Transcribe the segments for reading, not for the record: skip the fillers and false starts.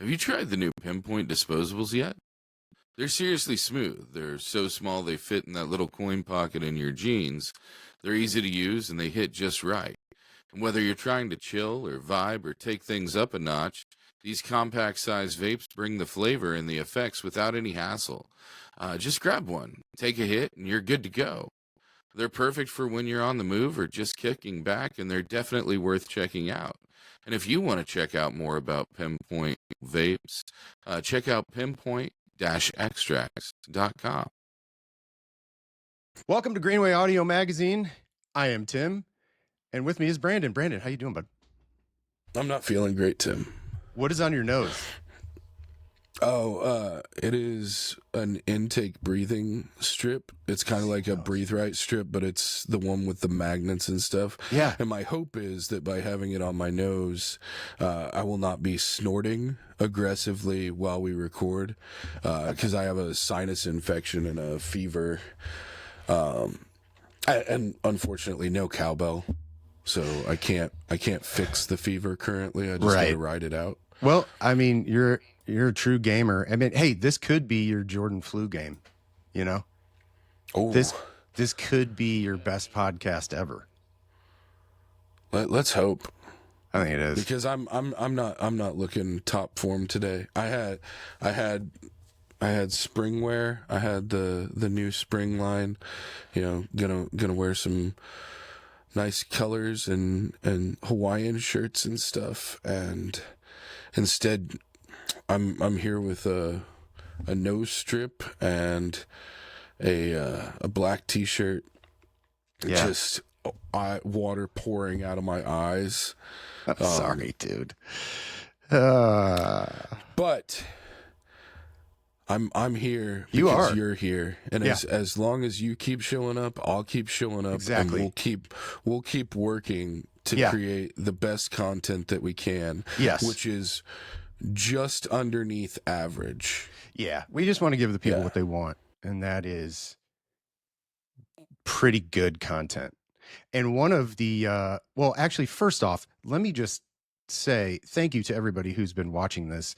Have you tried the new Pinpoint disposables yet? They're seriously smooth. They're so small they fit in that little coin pocket in your jeans. They're easy to use and they hit just right. And whether you're trying to chill or vibe or take things up a notch, these compact-sized vapes bring the flavor and the effects without any hassle. Just grab one, take a hit, and you're good to go. They're perfect for when you're on the move or just kicking back, and they're definitely worth checking out. And if you want to check out more about Pinpoint vapes, check out pinpoint-extracts.com. Welcome to Greenway Audio Magazine. I am Tim, and with me is Brandon. Brandon, how you doing, bud? I'm not feeling great, Tim. What is on your nose? It is an intake breathing strip. It's kind of like a breathe right strip, but it's the one with the magnets and stuff. Yeah. And my hope is that by having it on my nose, I will not be snorting aggressively while we record, because I have a sinus infection and a fever, and unfortunately no cowbell. So I can't fix the fever currently. I just gotta ride it out. Well, I mean, you're a true gamer. I mean, hey, this could be your Jordan flu game, you know? Oh, this could be your best podcast ever. Let's hope. I think it is. Because I'm not looking top form today. I had spring wear. I had the new spring line, gonna wear some nice colors and Hawaiian shirts and stuff, and instead I'm here with a nose strip and a black t-shirt. Yeah. Just water pouring out of my eyes. I'm sorry, dude. But I'm here because you're here, and as long as you keep showing up, I'll keep showing up. Exactly. And we'll keep working to create the best content that we can. Yes. Which is just underneath average. Yeah. We just want to give the people what they want, and that is pretty good content. And one of the well, actually, first off, let me just say thank you to everybody who's been watching this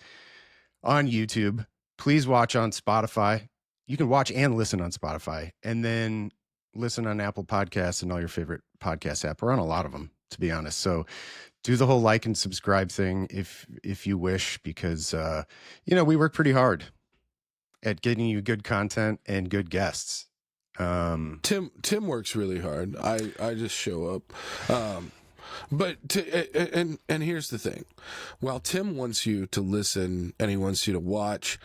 on YouTube. Please watch on Spotify. You can watch and listen on Spotify, and then listen on Apple Podcasts and all your favorite podcast app. We're on a lot of them, to be honest. So do the whole like and subscribe thing if you wish, because we work pretty hard at getting you good content and good guests. Tim works really hard. I just show up. But here's the thing. While Tim wants you to listen and he wants you to watch,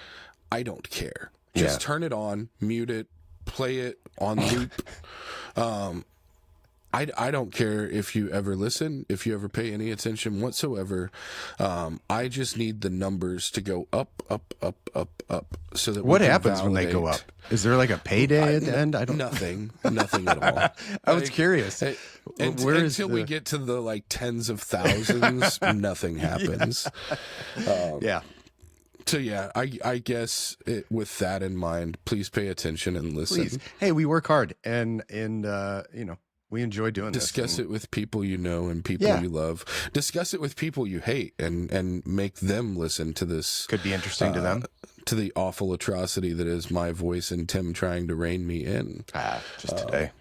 I don't care. Just turn it on, mute it, play it on loop. I don't care if you ever listen, if you ever pay any attention whatsoever. I just need the numbers to go up, up, up, up, up, so that what happens when they go up? Is there like a payday at the end? I don't. Nothing at all. I was curious. Until we get to the like tens of thousands, nothing happens. So I guess with that in mind, please pay attention and listen. Please. Hey, we work hard, and we enjoy doing this. Discuss it with people you know and people you love. Discuss it with people you hate, and make them listen to this. Could be interesting to them. To the awful atrocity that is my voice and Tim trying to rein me in. Just today.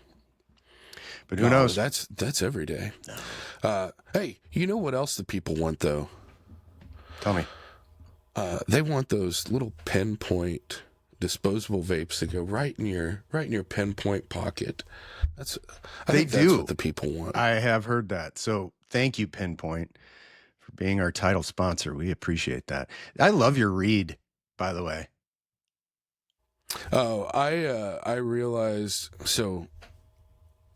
But who knows? That's every day. Hey, you know what else the people want though? Tell me. They want those little Pinpoint disposable vapes that go right in your Pinpoint pocket. That's what the people want. I have heard that. So thank you, Pinpoint, for being our title sponsor. We appreciate that. I love your read, by the way. Oh, I realized. So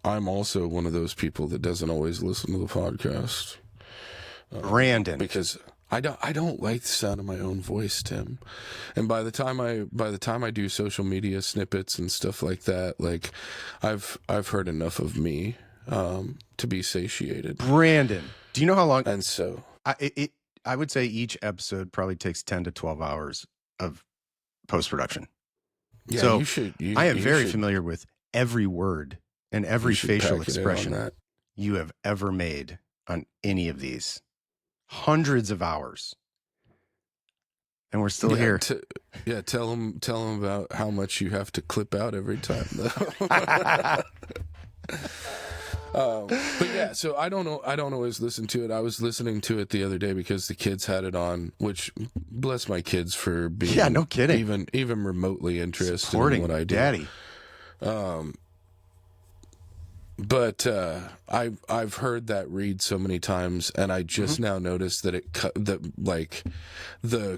I'm also one of those people that doesn't always listen to the podcast. Brandon, because I don't like the sound of my own voice, Tim. And by the time I do social media snippets and stuff like that, like I've heard enough of me to be satiated. Brandon, do you know how long? And so I would say each episode probably takes 10 to 12 hours of post-production. Yeah, so you should. I am very familiar with every word and every facial expression you have ever made on any of these. Hundreds of hours. and we're still here. Tell them about how much you have to clip out every time, though. But yeah, so I don't always listen to it. I was listening to it the other day because the kids had it on, which bless my kids for being no kidding, even remotely interested supporting in what I do. Daddy. But I've heard that read so many times, and I just now noticed that the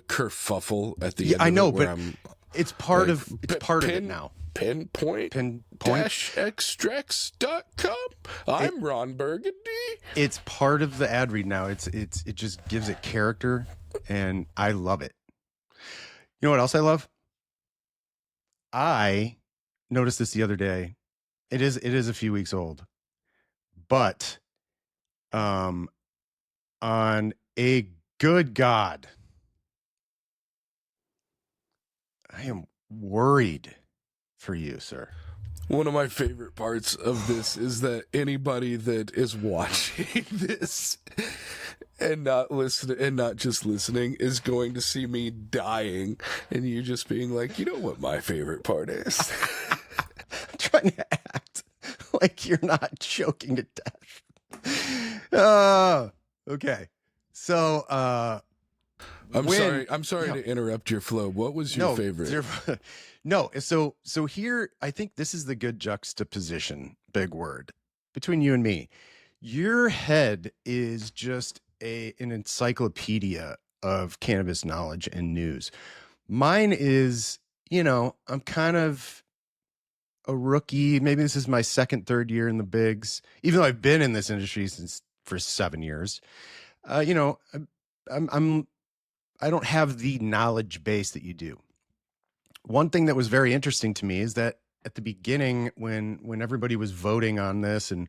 kerfuffle at the end. I know, of it, but it's part of it now. Pinpoint extracts.com. I'm Ron Burgundy. It's part of the ad read now. It just gives it character, and I love it. You know what else I love? I noticed this the other day. It is a few weeks old, but on a good God, I am worried for you, sir. One of my favorite parts of this is that anybody that is watching this and not listening and not just listening is going to see me dying, and you just being like, you know what my favorite part is? I'm trying to act like you're not choking to death. Okay. So I'm sorry to interrupt your flow. What was your favorite? No, so here, I think this is the good juxtaposition, big word, between you and me. Your head is just an encyclopedia of cannabis knowledge and news. Mine is, I'm kind of a rookie. Maybe this is my second, third year in the bigs, even though I've been in this industry for 7 years. I don't have the knowledge base that you do. One thing that was very interesting to me is that at the beginning, when everybody was voting on this and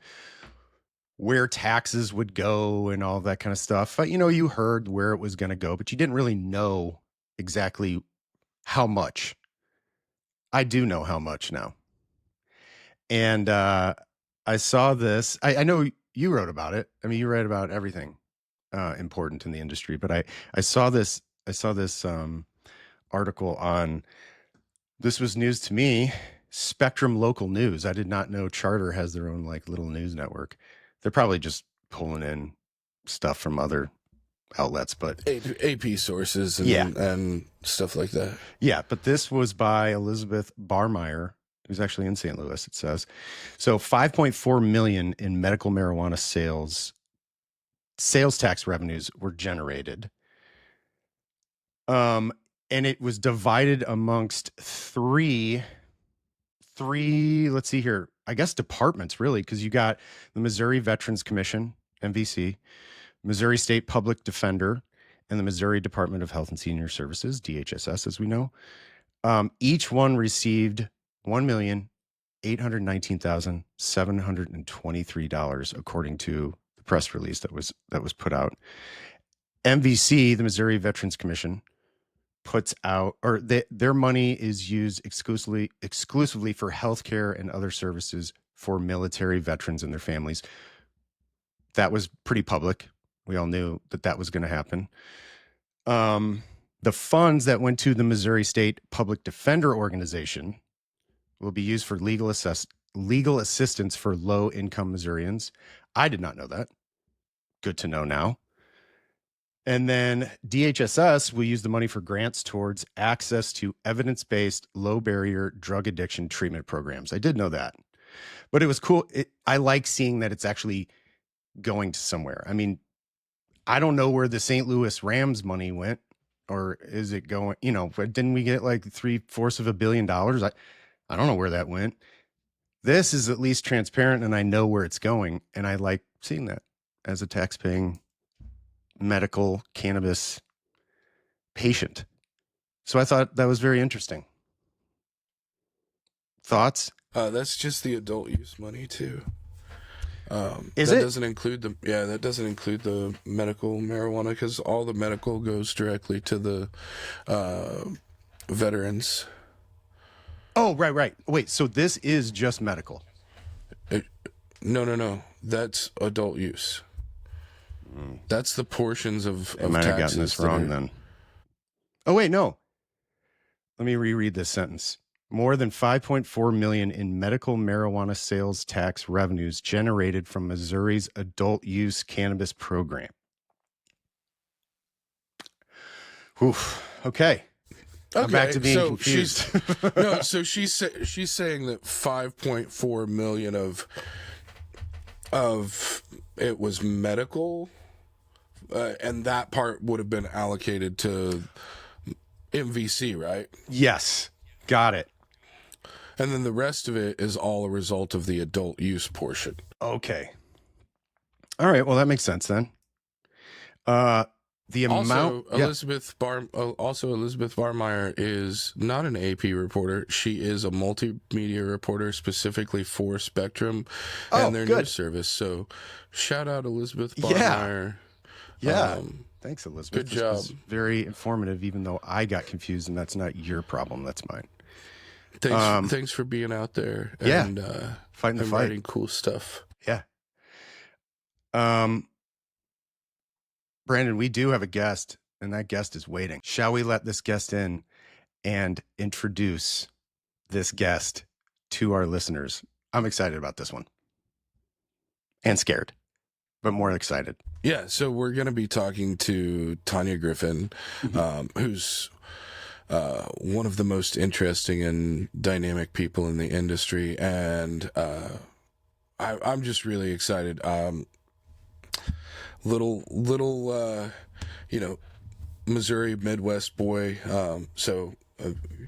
where taxes would go and all that kind of stuff, you heard where it was going to go, but you didn't really know exactly how much. I do know how much now. And I saw this. I know you wrote about it. I mean, you write about everything important in the industry, but I saw this article on. This was news to me. Spectrum Local News. I did not know Charter has their own little news network. They're probably just pulling in stuff from other outlets, but AP sources and stuff like that. Yeah, but this was by Elizabeth Barmeyer, who's actually in St. Louis, it says. So $5.4 million in medical marijuana sales tax revenues were generated. And it was divided amongst three, let's see here, I guess departments, really, because you got the Missouri Veterans Commission, MVC, Missouri State Public Defender, and the Missouri Department of Health and Senior Services, DHSS, as we know. Each one received $1,819,723, according to the press release that was put out. MVC, the Missouri Veterans Commission, puts out, or their money is used exclusively for healthcare and other services for military veterans and their families. That was pretty public. We all knew that was going to happen. The funds that went to the Missouri State Public Defender Organization will be used for legal assistance for low-income Missourians. I did not know that. Good to know now. And then DHSS will use the money for grants towards access to evidence-based, low-barrier drug addiction treatment programs. I did know that. But it was cool. I like seeing that it's actually going to somewhere. I mean, I don't know where the St. Louis Rams money went, or is it going, didn't we get like $750 million? I don't know where that went. This is at least transparent, and I know where it's going, and I like seeing that as a tax-paying medical cannabis patient. So I thought that was very interesting. Thoughts? That's just the adult use money too. Is that it? Doesn't include that doesn't include the medical marijuana, because all the medical goes directly to the veterans. Oh, right. Wait, so this is just medical? No. That's adult use. That's the portions of I might have taxes gotten this wrong then. Oh, wait, no. Let me reread this sentence. More than 5.4 million in medical marijuana sales tax revenues generated from Missouri's adult use cannabis program. Oof. Okay. I'm back to being confused. So she's saying that 5.4 million of it was medical, and that part would have been allocated to MVC, right? Yes. Got it. And then the rest of it is all a result of the adult use portion. Okay. All right. Well, that makes sense then. The amount. Elizabeth Barmeyer is not an AP reporter. She is a multimedia reporter specifically for Spectrum and their news service. So, shout out Elizabeth Barmeyer. Yeah. Thanks, Elizabeth. Good job. This was very informative, even though I got confused, and that's not your problem. That's mine. Thanks for being out there and fighting the fight. Writing cool stuff. Yeah. Brandon, we do have a guest, and that guest is waiting. Shall we let this guest in and introduce this guest to our listeners? I'm excited about this one. And scared, but more excited. Yeah, so we're going to be talking to Tanya Griffin, who's one of the most interesting and dynamic people in the industry, and I'm just really excited. Little Missouri Midwest boy, so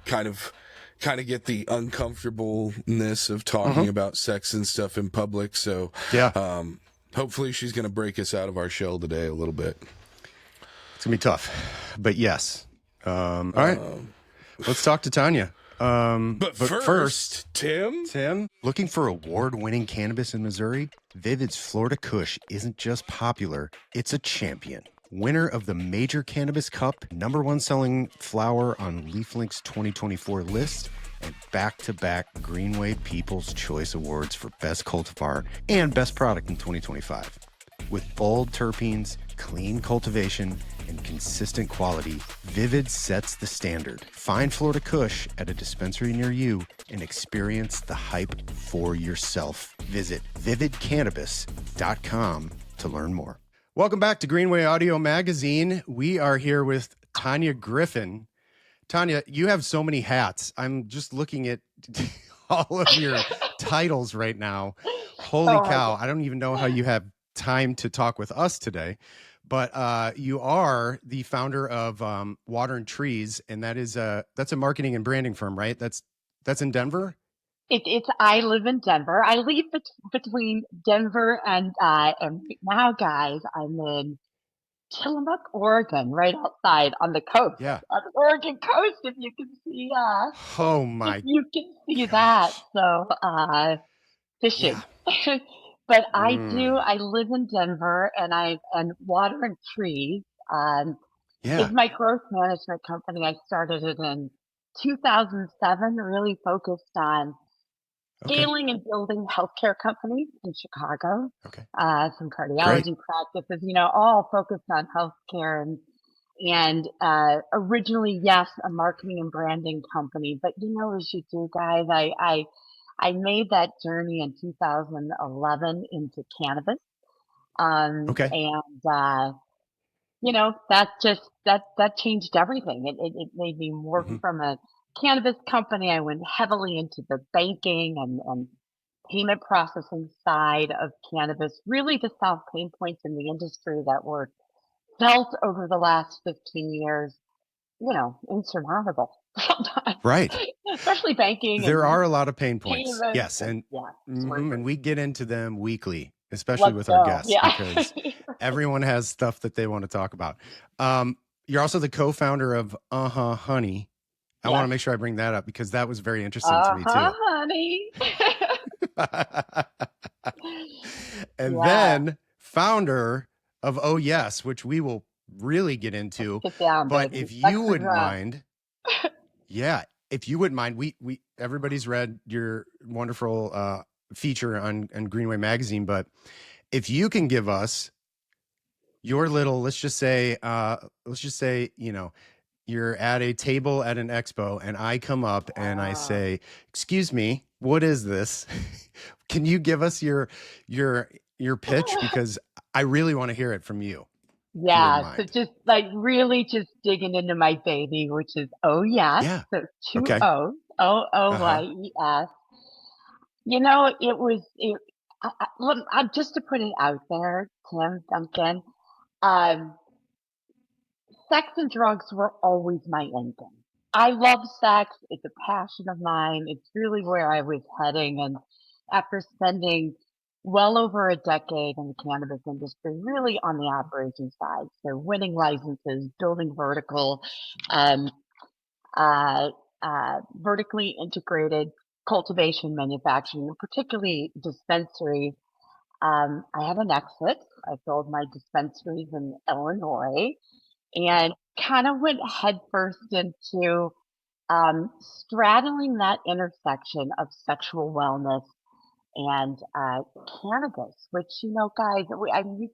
kind of get the uncomfortableness of talking about sex and stuff in public. So yeah, hopefully she's going to break us out of our shell today a little bit. It's gonna be tough, but yes. All right, let's talk to Tanya. But first, Tim, looking for award-winning cannabis in Missouri? Vivid's Florida Kush isn't just popular, it's a champion. Winner of the Major Cannabis Cup, #1 selling flower on LeafLink's 2024 list, and back-to-back Greenway People's Choice Awards for Best Cultivar and Best Product in 2025. With bold terpenes, clean cultivation, and consistent quality, Vivid sets the standard. Find Florida Kush at a dispensary near you and experience the hype for yourself. Visit vividcannabis.com to learn more. Welcome back to Greenway Audio Magazine. We are here with Tanya Griffin. Tanya, you have so many hats. I'm just looking at all of your titles right now. Holy cow. I don't even know how you have time to talk with us today. But you are the founder of Water and Trees, and that's a marketing and branding firm, right? That's in Denver. I live in Denver. I live between Denver and right now, guys, I'm in Tillamook, Oregon, right outside on the coast. Yeah, on the Oregon coast. If you can see, oh my, if you can see that. So fishing. Yeah. But I live in Denver, and Water and Trees is my growth management company. I started it in 2007, really focused on scaling and building healthcare companies in Chicago. Some cardiology practices, all focused on healthcare and originally, yes, a marketing and branding company. But as you do, guys, I made that journey in 2011 into cannabis. And that changed everything. It made me work from a cannabis company. I went heavily into the banking and payment processing side of cannabis, really to solve pain points in the industry that were felt over the last 15 years, insurmountable sometimes. Right. Especially banking. There are a lot of pain points. Payments. Yes. And, and we get into them weekly, especially Let's with go. our guests, Yeah. because everyone has stuff that they want to talk about. You're also the co-founder of Honey. I want to make sure I bring that up because that was very interesting to me too. Honey. And then founder of Oh Yes, which we will really get into. Get down, but baby. if you wouldn't mind, if you wouldn't mind, we everybody's read your wonderful feature on Greenway Magazine, but if you can give us your little, let's just say, you're at a table at an expo, and I come up and I say, "Excuse me, what is this? Can you give us your pitch? Because I really want to hear it from you." Yeah, so just like really just digging into my baby, which is oOYes. Yeah. So two Okay. O's, oOYes. You know, just to put it out there, Tim Duncan, sex and drugs were always my end game. I love sex. It's a passion of mine. It's really where I was heading. And after spending well over a decade in the cannabis industry, really on the operations side, so winning licenses, building um, uh, vertically integrated cultivation, manufacturing, and particularly dispensaries. I had an exit. I sold my dispensaries in Illinois and kind of went headfirst into straddling that intersection of sexual wellness and cannabis, which, you know, guys, we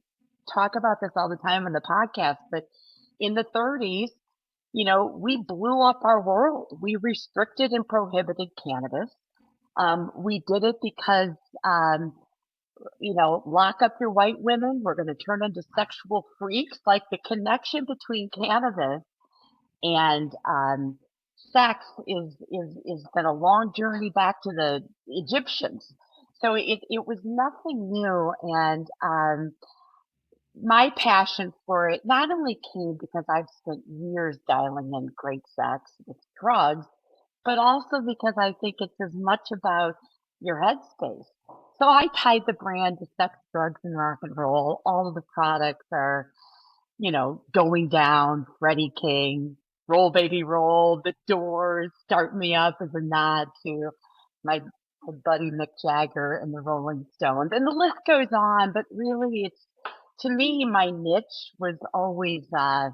talk about this all the time on the podcast, but in the 30s, you know, we blew up our world. We restricted and prohibited cannabis. We did it because, you know, lock up your white women. We're going to turn into sexual freaks. Like the connection between cannabis and sex is been a long journey back to the Egyptians. So it was nothing new, and my passion for it not only came because I've spent years dialing in great sex with drugs, but also because I think it's as much about your headspace. So I tied the brand to sex, drugs, and rock and roll. All of the products are, you know, Going Down, Freddie King, Roll Baby Roll, The Doors, Start Me Up as a nod to my buddy Mick Jagger and the Rolling Stones. And the list goes on, but really it's, to me, my niche was always a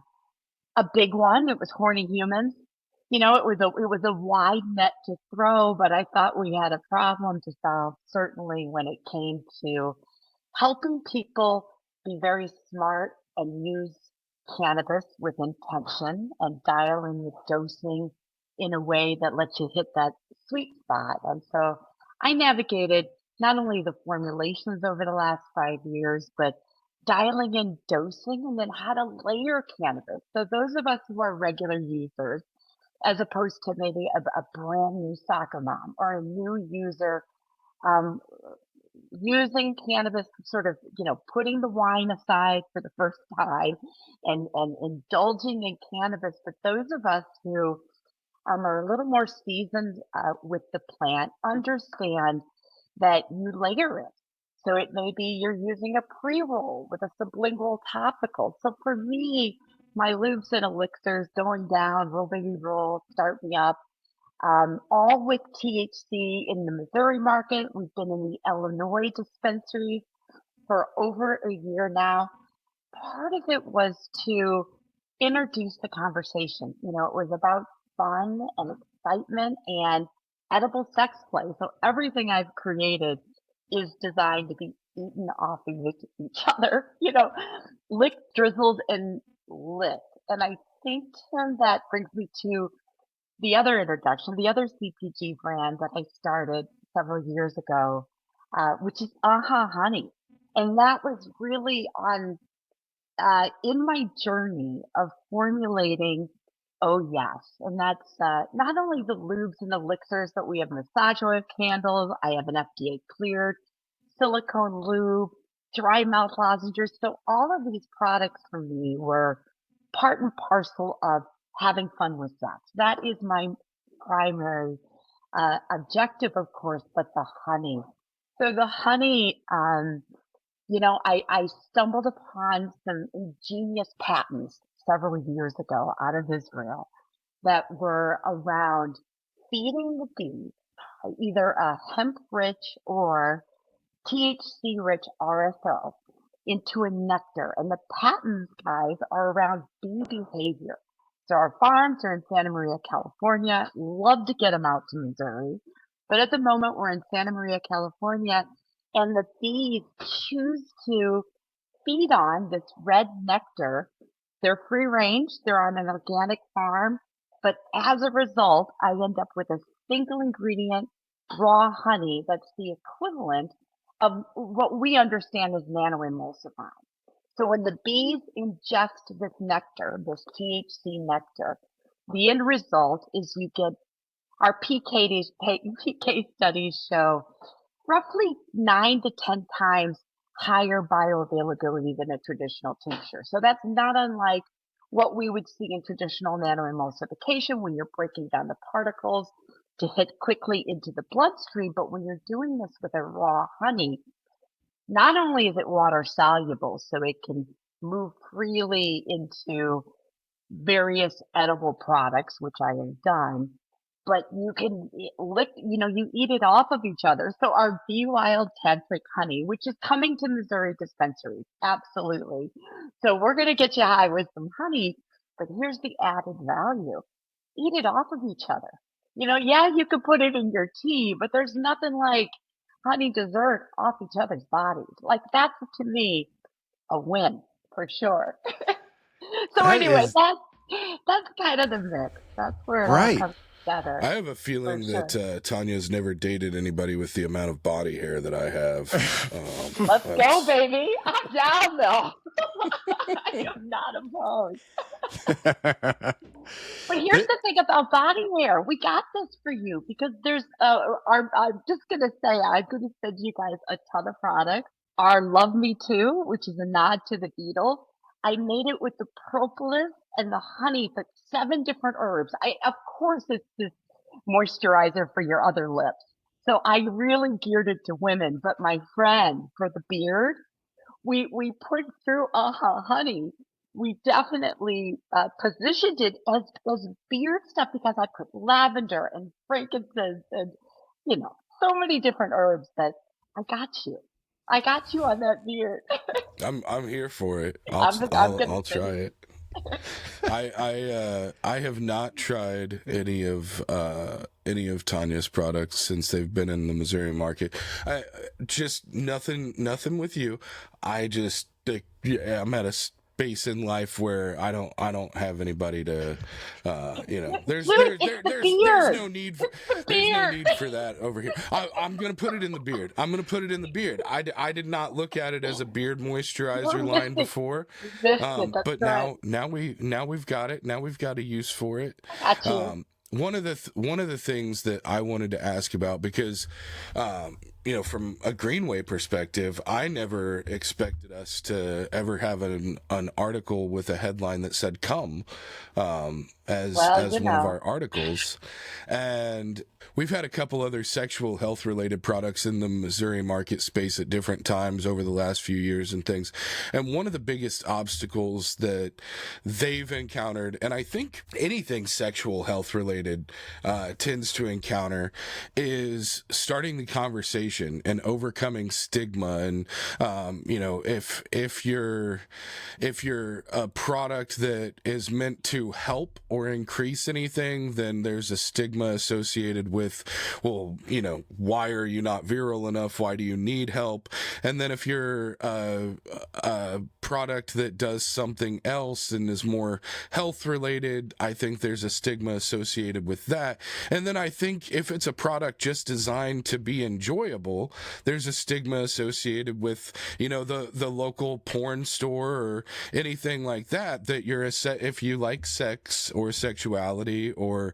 big one. It was horny humans. You know, it was a wide net to throw, but I thought we had a problem to solve, certainly when it came to helping people be very smart and use cannabis with intention and dial in the dosing in a way that lets you hit that sweet spot. And so I navigated not only the formulations over the last 5 years, but dialing in dosing and then how to layer cannabis. So those of us who are regular users, as opposed to maybe a brand new soccer mom or a new user, um, using cannabis, sort of, you know, putting the wine aside for the first time and indulging in cannabis. But those of us who are a little more seasoned with the plant understand that you layer it. So it may be you're using a pre-roll with a sublingual topical. So for me, my lubes and elixirs, Going Down, Roll Baby Roll, Start Me Up, all with THC in the Missouri market. We've been in the Illinois dispensary for over a year now. Part of it was to introduce the conversation. You know, it was about fun and excitement and edible sex play. So everything I've created is designed to be eaten off of each other, you know, licked, drizzled, and lit. And I think, Tim, that brings me to the other introduction, the other CPG brand that I started several years ago, which is Aha Honey. And that was really on in my journey of formulating oOYes, and that's not only the lubes and elixirs, but we have massage oil candles. I have an FDA cleared silicone lube, dry mouth lozenges. So all of these products for me were part and parcel of having fun with sex. That is my primary objective, of course, but the honey. So the honey, you know, I stumbled upon some ingenious patents several years ago out of Israel that were around feeding the bees either a hemp-rich or THC-rich RSO into a nectar. And the patents, guys, are around bee behavior. So our farms are in Santa Maria, California. Love to get them out to Missouri. But at the moment, we're in Santa Maria, California, and the bees choose to feed on this red nectar They're free range. They're on an organic farm. But as a result, I end up with a single ingredient, raw honey, that's the equivalent of what we understand as nanoemulsifying. So when the bees ingest this nectar, this THC nectar, the end result is you get our PK studies show roughly 9 to 10 times higher bioavailability than a traditional tincture. So that's not unlike what we would see in traditional nanoemulsification when you're breaking down the particles to hit quickly into the bloodstream. But when you're doing this with a raw honey, not only is it water soluble, so it can move freely into various edible products, which I have done, but you can lick, you eat it off of each other. So our Bee Wild Tantric honey, which is coming to Missouri dispensaries, absolutely. So we're going to get you high with some honey, but here's the added value. Eat it off of each other. Yeah, you could put it in your tea, but there's nothing like honey dessert off each other's bodies. Like that's to me a win for sure. So That anyway, is that's kind of the mix. That's where it all right. comes together. I have a feeling that Tanya's never dated anybody with the amount of body hair that I have. Let's go, baby. I'm down, though. I am not opposed. But here's the thing about body hair. We got this for you because there's I'm just going to say, I'm going to send you guys a ton of products. Our Love Me Too, which is a nod to the Beatles. I made it with the propolis and the honey, but 7 different herbs. Of course, it's this moisturizer for your other lips. So I really geared it to women. But my friend, for the beard, we put through honey. We definitely positioned it as beard stuff because I put lavender and frankincense and so many different herbs that I got you. I got you on that beard. I'm here for it. I'll try it. I have not tried any of Tanya's products since they've been in the Missouri market. Just nothing with you. I'm at a space in life where I don't have anybody to there's no need for that over here. I'm gonna put it in the beard. I did not look at it as a beard moisturizer line before, but now we've got it. Now we've got a use for it. One of the things that I wanted to ask about, because from a Greenway perspective, I never expected us to ever have an article with a headline that said "come" as one of our articles, and we've had a couple other sexual health related products in the Missouri market space at different times over the last few years and things. And one of the biggest obstacles that they've encountered, and I think anything sexual health related tends to encounter, is starting the conversation and overcoming stigma. And if you're a product that is meant to help or increase anything, then there's a stigma associated with, well, why are you not virile enough? Why do you need help? And then if you're a product that does something else and is more health related, I think there's a stigma associated with that. And then I think if it's a product just designed to be enjoyable, there's a stigma associated with, the local porn store or anything like that, that you're if you like sex or sexuality or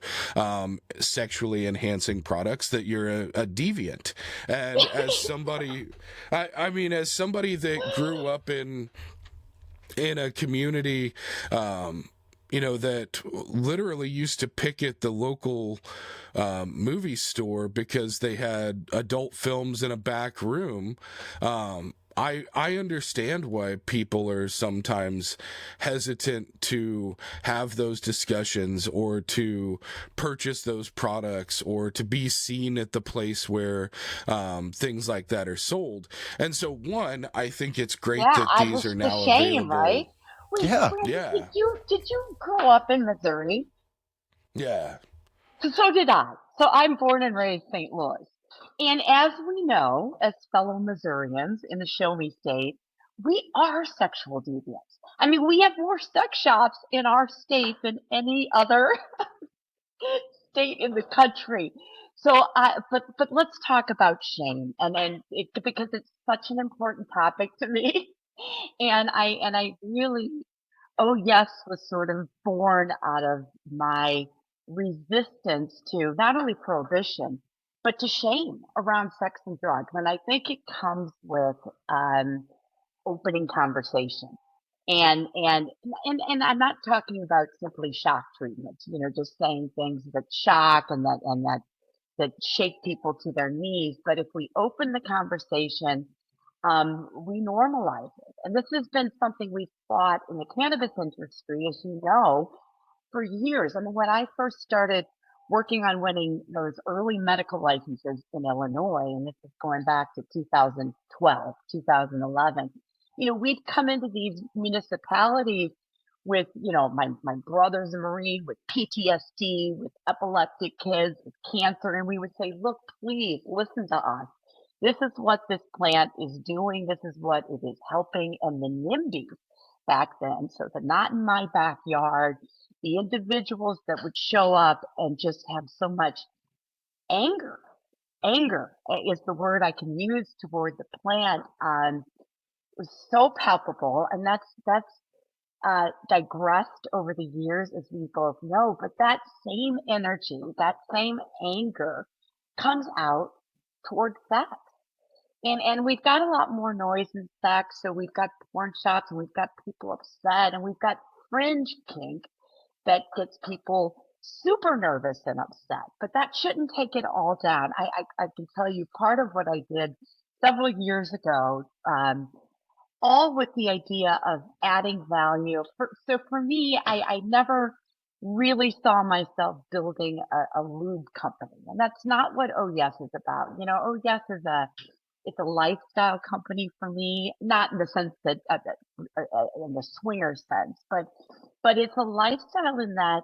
sexually enhancing products, that you're a deviant. And as somebody, as somebody that grew up in a community, that literally used to picket the local movie store because they had adult films in a back room, I understand why people are sometimes hesitant to have those discussions or to purchase those products or to be seen at the place where things like that are sold. And so, one, I think it's great that these are now available. Right? Wait, yeah. Did you grow up in Missouri? Yeah. So did I. So I'm born and raised St. Louis. And as we know, as fellow Missourians in the Show Me State, we are sexual deviants. I mean, we have more sex shops in our state than any other state in the country. So, but let's talk about shame, because it's such an important topic to me, and I really, oh yes, was sort of born out of my resistance to not only prohibition, but to shame around sex and drugs, and I think it comes with opening conversation. And I'm not talking about simply shock treatment, just saying things that shock and that shake people to their knees. But if we open the conversation, we normalize it. And this has been something we've fought in the cannabis industry, as you know, for years. I mean, when I first started working on winning those early medical licenses in Illinois, and this is going back to 2012, 2011, we'd come into these municipalities with, my brother's a Marine, with PTSD, with epileptic kids, with cancer, and we would say, look, please listen to us. This is what this plant is doing. This is what it is helping. And the NIMBYs back then, so the not in my backyard, the individuals that would show up and just have so much anger. Anger is the word I can use toward the plant. Was so palpable, and that's digressed over the years, as we both know. But that same energy, that same anger, comes out toward sex. And we've got a lot more noise in sex, so we've got porn shops, and we've got people upset, and we've got fringe kink that gets people super nervous and upset. But that shouldn't take it all down. I can tell you part of what I did several years ago, all with the idea of adding value. So for me, I never really saw myself building a lube company. And that's not what oOYes is about. oOYes is it's a lifestyle company for me, not in the sense that, in the swinger sense, but it's a lifestyle in that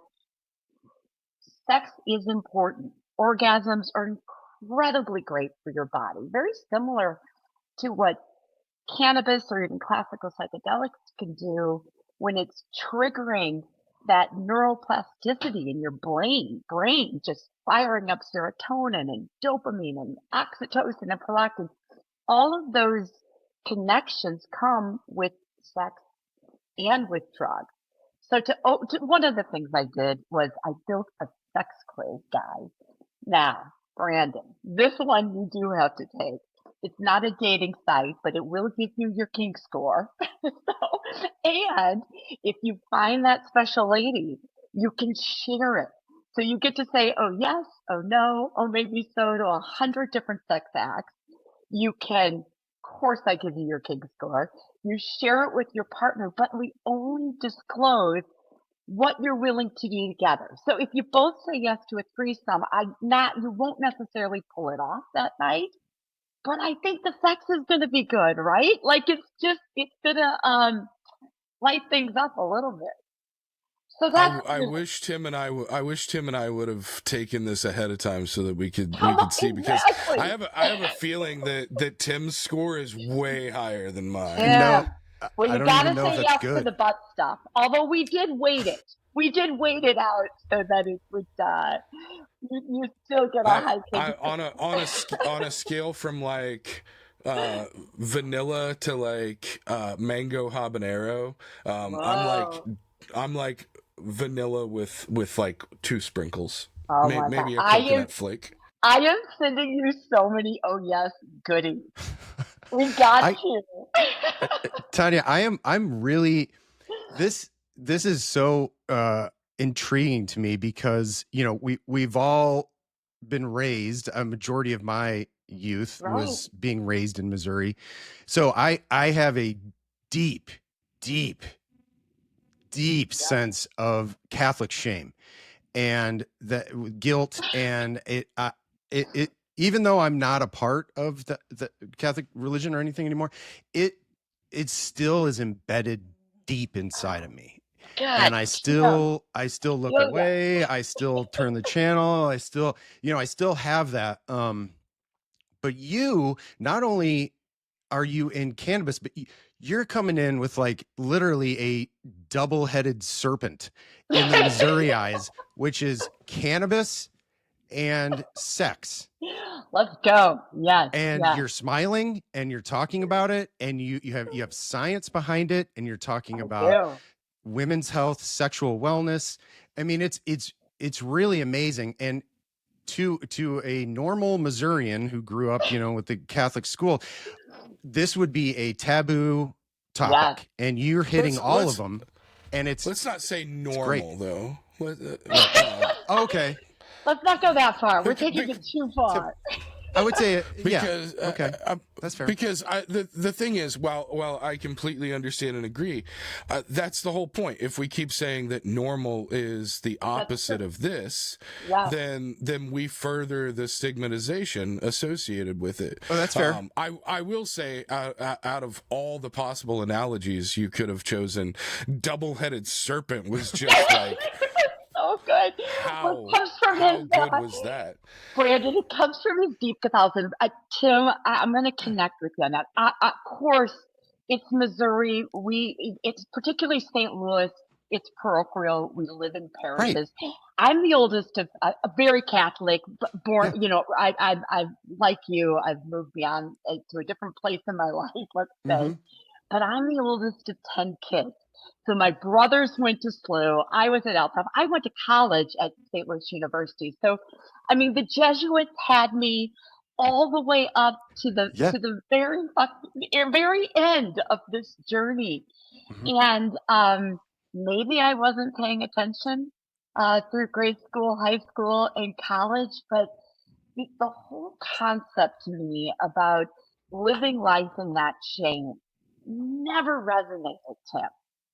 sex is important. Orgasms are incredibly great for your body, very similar to what cannabis or even classical psychedelics can do when it's triggering that neuroplasticity in your brain just firing up serotonin and dopamine and oxytocin and prolactin. All of those connections come with sex and with drugs. So one of the things I did was I built a sex quiz, guys. Now, Brandon, this one you do have to take. It's not a dating site, but it will give you your kink score. And if you find that special lady, you can share it. So you get to say, oh yes, oh no, oh maybe so, to 100 different sex acts. You can, of course, I give you your kink score. You share it with your partner, but we only disclose what you're willing to do together. So if you both say yes to a threesome, you won't necessarily pull it off that night, but I think the sex is going to be good, right? Like it's going to light things up a little bit. So that's I wish Tim and I would have taken this ahead of time so that we could see, because I have a feeling that Tim's score is way higher than mine. Yeah. No, well, I you don't gotta even know say if yes that's good. to the butt stuff. Although we did wait it. We did wait it out so that it would you still get a high kink. On a scale from like vanilla to like mango habanero, I'm like vanilla with like 2 sprinkles. Oh Maybe a coconut flake. I am sending you so many oOYes goodies. We got you. Tanya, I'm really this is so intriguing to me, because we've all been raised, a majority of my youth was being raised in Missouri. So I have a deep sense of Catholic shame and that guilt, and it even though I'm not a part of the Catholic religion or anything anymore, it still is embedded deep inside of me. God, and I still look away. I still turn the channel. I still have that. But you, not only are you in cannabis, but you're coming in with like literally a double-headed serpent in the Missouri eyes, which is cannabis and sex. Let's go. Yes. And yes. you're smiling and you're talking about it, and you have science behind it, and you're talking about women's health, sexual wellness. I mean, it's really amazing. And to a normal Missourian who grew up, with the Catholic school, this would be a taboo topic, and you're hitting all of them. And let's not say normal though. Okay. Let's not go that far. We're taking it too far. I would say, because, okay, that's fair. Because the thing is, while I completely understand and agree, that's the whole point. If we keep saying that normal is the opposite of this, then we further the stigmatization associated with it. Oh, that's fair. I will say, out of all the possible analogies you could have chosen, double-headed serpent was just like. So good. How good was that? Brandon, it comes from his deep Catholicism. Tim, I'm going to connect with you on that. Of course, it's Missouri. It's particularly St. Louis. It's parochial. We live in parishes. Right. I'm the oldest of a very Catholic, born. I like you. I've moved beyond to a different place in my life. Let's say, but I'm the oldest of 10 kids. So my brothers went to SLU. I was at Alpha. I went to college at St. Louis University. So, I mean, the Jesuits had me all the way up to the very end of this journey. And maybe I wasn't paying attention through grade school, high school, and college, but the whole concept to me about living life in that shame never resonated, Tim.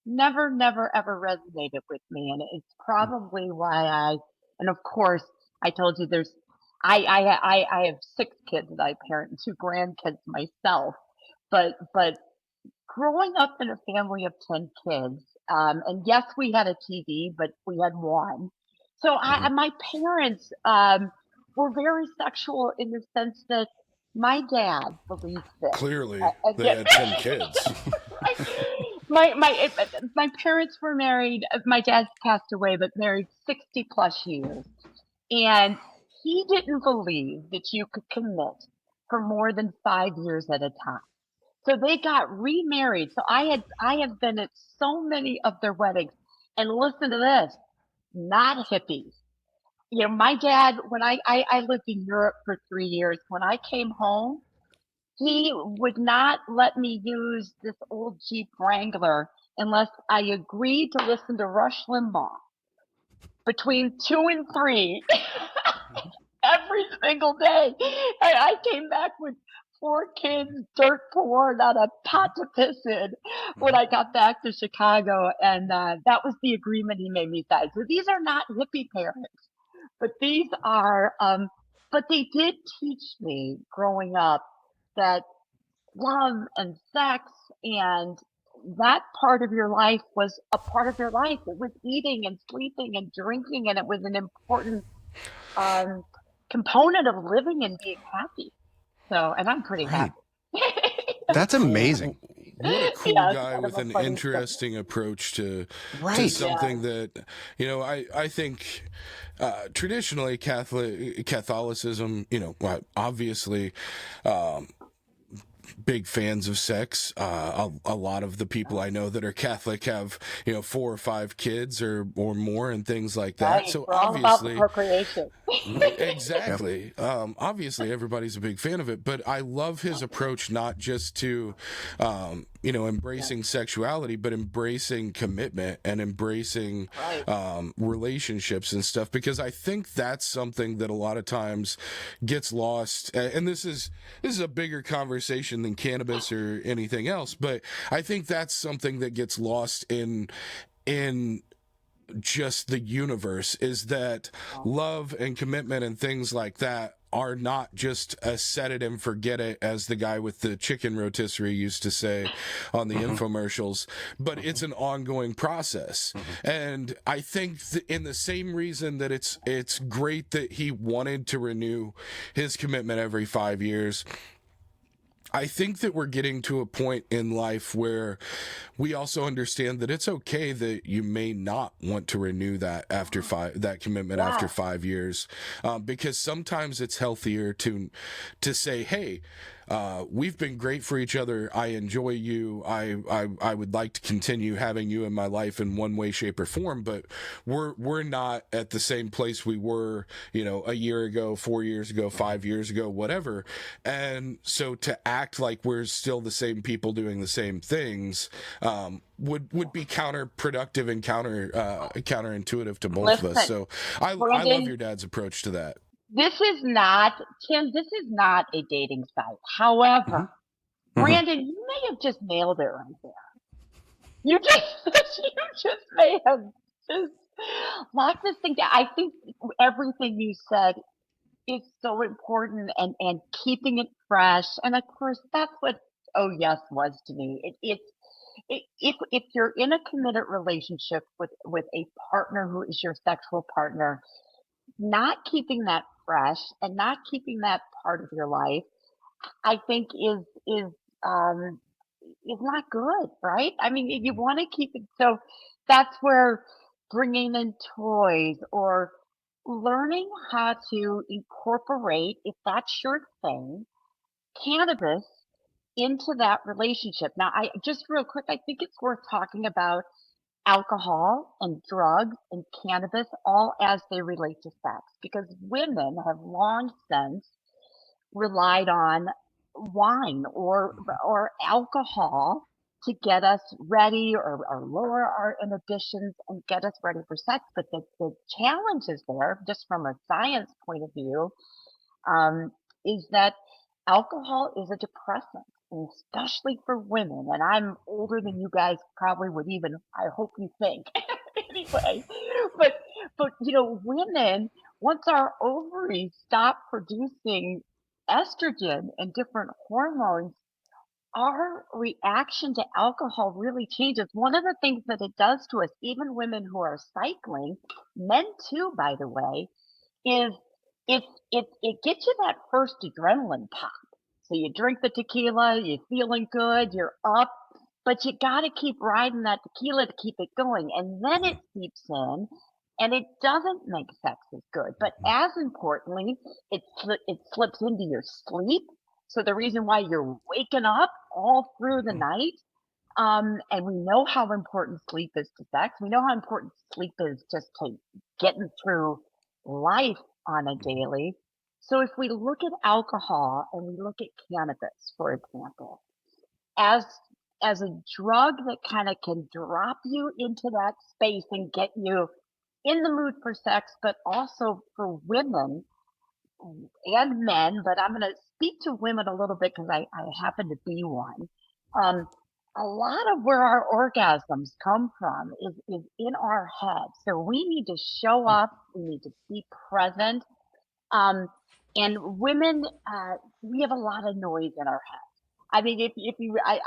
Never, ever resonated with me. And it's probably why and of course, I told you I have 6 kids that I parent and 2 grandkids myself. But growing up in a family of 10 kids, and yes, we had a TV, but we had one. So my parents were very sexual in the sense that my dad believed this. Clearly, they had 10 kids. My parents were married. My dad's passed away, but married 60 plus years. And he didn't believe that you could commit for more than 5 years at a time. So they got remarried. So I have been at so many of their weddings, and listen to this, not hippies. My dad, when I lived in Europe for 3 years, when I came home, he would not let me use this old Jeep Wrangler unless I agreed to listen to Rush Limbaugh between 2 and 3 every single day. I came back with 4 kids, dirt poor, not a pot to piss in when I got back to Chicago. And that was the agreement he made me sign. So these are not hippie parents, but these are, but they did teach me growing up that love and sex and that part of your life was a part of your life. It was eating and sleeping and drinking, and it was an important component of living and being happy. So, and I'm pretty happy. That's amazing. What a cool guy with an interesting approach to something that, I think traditionally Catholicism, obviously, big fans of sex. A lot of the people I know that are Catholic have, 4 or 5 kids or more and things like that. Right. So we're obviously, all about procreation. Exactly. Obviously, everybody's a big fan of it, but I love his approach not just to, embracing sexuality, but embracing commitment and embracing relationships and stuff, because I think that's something that a lot of times gets lost. And this is a bigger conversation than cannabis or anything else, but I think that's something that gets lost in just the universe, is that love and commitment and things like that are not just a set it and forget it, as the guy with the chicken rotisserie used to say on the infomercials, but it's an ongoing process. And I think in the same reason that it's great that he wanted to renew his commitment every 5 years, I think that we're getting to a point in life where we also understand that it's okay that you may not want to renew that after that commitment after 5 years, because sometimes it's healthier to say, hey, we've been great for each other. I enjoy you. I would like to continue having you in my life in one way, shape, or form, but we're not at the same place we were, a year ago, 4 years ago, 5 years ago, whatever. And so to act like we're still the same people doing the same things would be counterproductive and counterintuitive to both of us. So I love your dad's approach to that. This is not, Tim, this is not a dating site. However, Brandon, you may have just nailed it right there. You just may have just locked this thing down. I think everything you said is so important, and keeping it fresh. And of course, that's what Oh Yes was to me. If you're in a committed relationship with a partner who is your sexual partner, not keeping that fresh and not keeping that part of your life, I think is not good, right? I mean, you want to keep it. So that's where bringing in toys or learning how to incorporate, if that's your thing, cannabis into that relationship. Now, I just real quick, I think it's worth talking about alcohol and drugs and cannabis all as they relate to sex, because women have long since relied on wine or alcohol to get us ready or lower our inhibitions and get us ready for sex. But the challenge is there, just from a science point of view, is that alcohol is a depressant, and especially for women. And I'm older than you guys probably would even, I hope you think. Anyway, but women, once our ovaries stop producing estrogen and different hormones, our reaction to alcohol really changes. One of the things that it does to us, even women who are cycling, men too, by the way, is it gets you that first adrenaline pop. So you drink the tequila, you're feeling good, you're up, but you got to keep riding that tequila to keep it going. And then it seeps in, and it doesn't make sex as good. But as importantly, it slips into your sleep. So the reason why you're waking up all through the night, and we know how important sleep is to sex. We know how important sleep is just to getting through life on a daily. So if we look at alcohol and we look at cannabis, for example, as a drug that kind of can drop you into that space and get you in the mood for sex, but also for women and men, but I'm going to speak to women a little bit because I happen to be one. A lot of where our orgasms come from is in our head. So we need to show up. We need to be present. And women, we have a lot of noise in our head. I mean,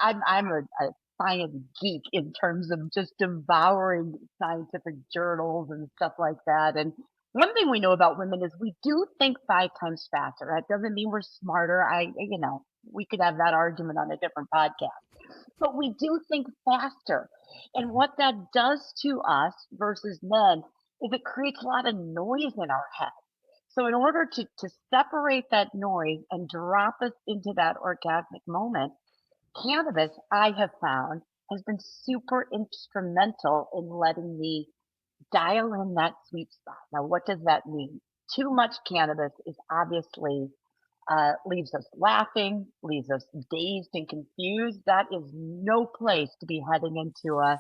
I'm a science geek in terms of just devouring scientific journals and stuff like that. And one thing we know about women is we do think 5 times faster. That doesn't mean we're smarter. We could have that argument on a different podcast, but we do think faster. And what that does to us versus men is it creates a lot of noise in our head. So in order to separate that noise and drop us into that orgasmic moment, cannabis, I have found, has been super instrumental in letting me dial in that sweet spot. Now, what does that mean? Too much cannabis is obviously leaves us laughing, leaves us dazed and confused. That is no place to be heading into a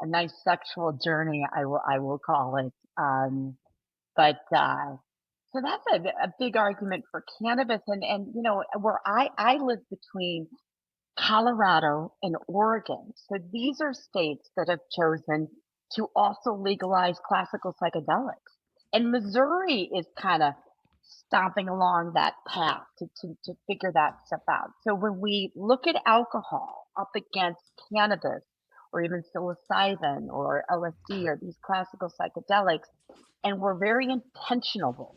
nice sexual journey, I will call it. So that's a big argument for cannabis, and where I live between Colorado and Oregon. So these are states that have chosen to also legalize classical psychedelics. And Missouri is kind of stomping along that path to figure that stuff out. So when we look at alcohol up against cannabis or even psilocybin or LSD or these classical psychedelics, and we're very intentional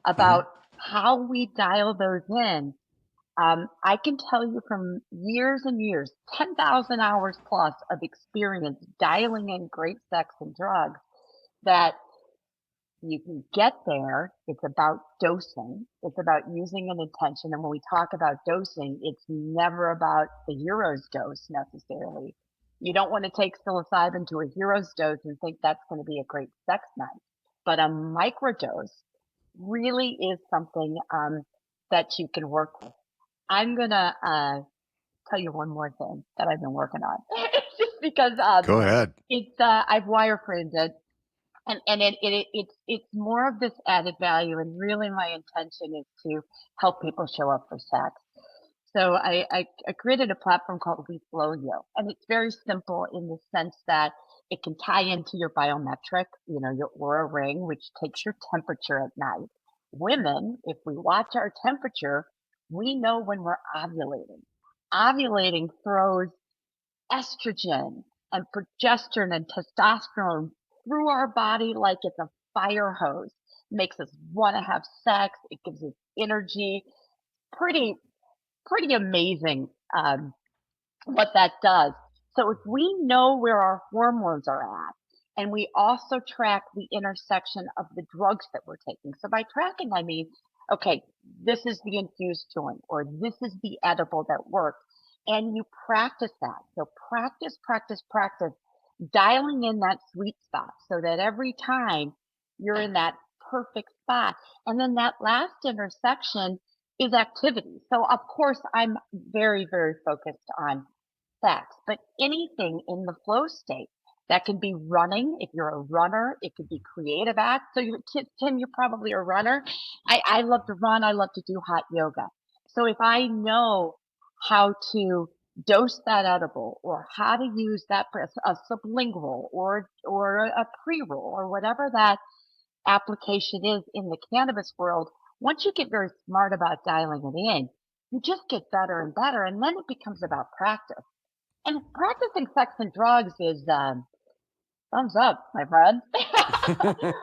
about how we dial those in, I can tell you from years and years, 10,000 hours plus of experience dialing in great sex and drugs, that you can get there. It's about dosing. It's about using an intention. And when we talk about dosing, it's never about the hero's dose necessarily. You don't want to take psilocybin to a hero's dose and think that's going to be a great sex night. But a microdose really is something that you can work with. I'm going to tell you one more thing that I've been working on. Just because Go ahead. It's I've wireframed it. And it's more of this added value, and really my intention is to help people show up for sex. So I created a platform called We Flow You, and it's very simple in the sense that it can tie into your biometric, your Aura ring, which takes your temperature at night. Women, if we watch our temperature, we know when we're ovulating. Ovulating throws estrogen and progesterone and testosterone through our body like it's a fire hose. Makes us want to have sex. It gives us energy. Pretty amazing what that does. So if we know where our hormones are at, and we also track the intersection of the drugs that we're taking. So by tracking, I mean, okay, this is the infused joint, or this is the edible that works. And you practice that. So practice, dialing in that sweet spot so that every time you're in that perfect spot. And then that last intersection is activity. So of course I'm very, very focused on sex, but anything in the flow state. That can be running if you're a runner. It could be creative acts. So Tim, you're probably a runner. I love to run. I love to do hot yoga. So if I know how to dose that edible, or how to use that for a sublingual or a pre-roll, or whatever that application is in the cannabis world, once you get very smart about dialing it in, you just get better and better. And then it becomes about practice. And practicing sex and drugs is thumbs up, my friend.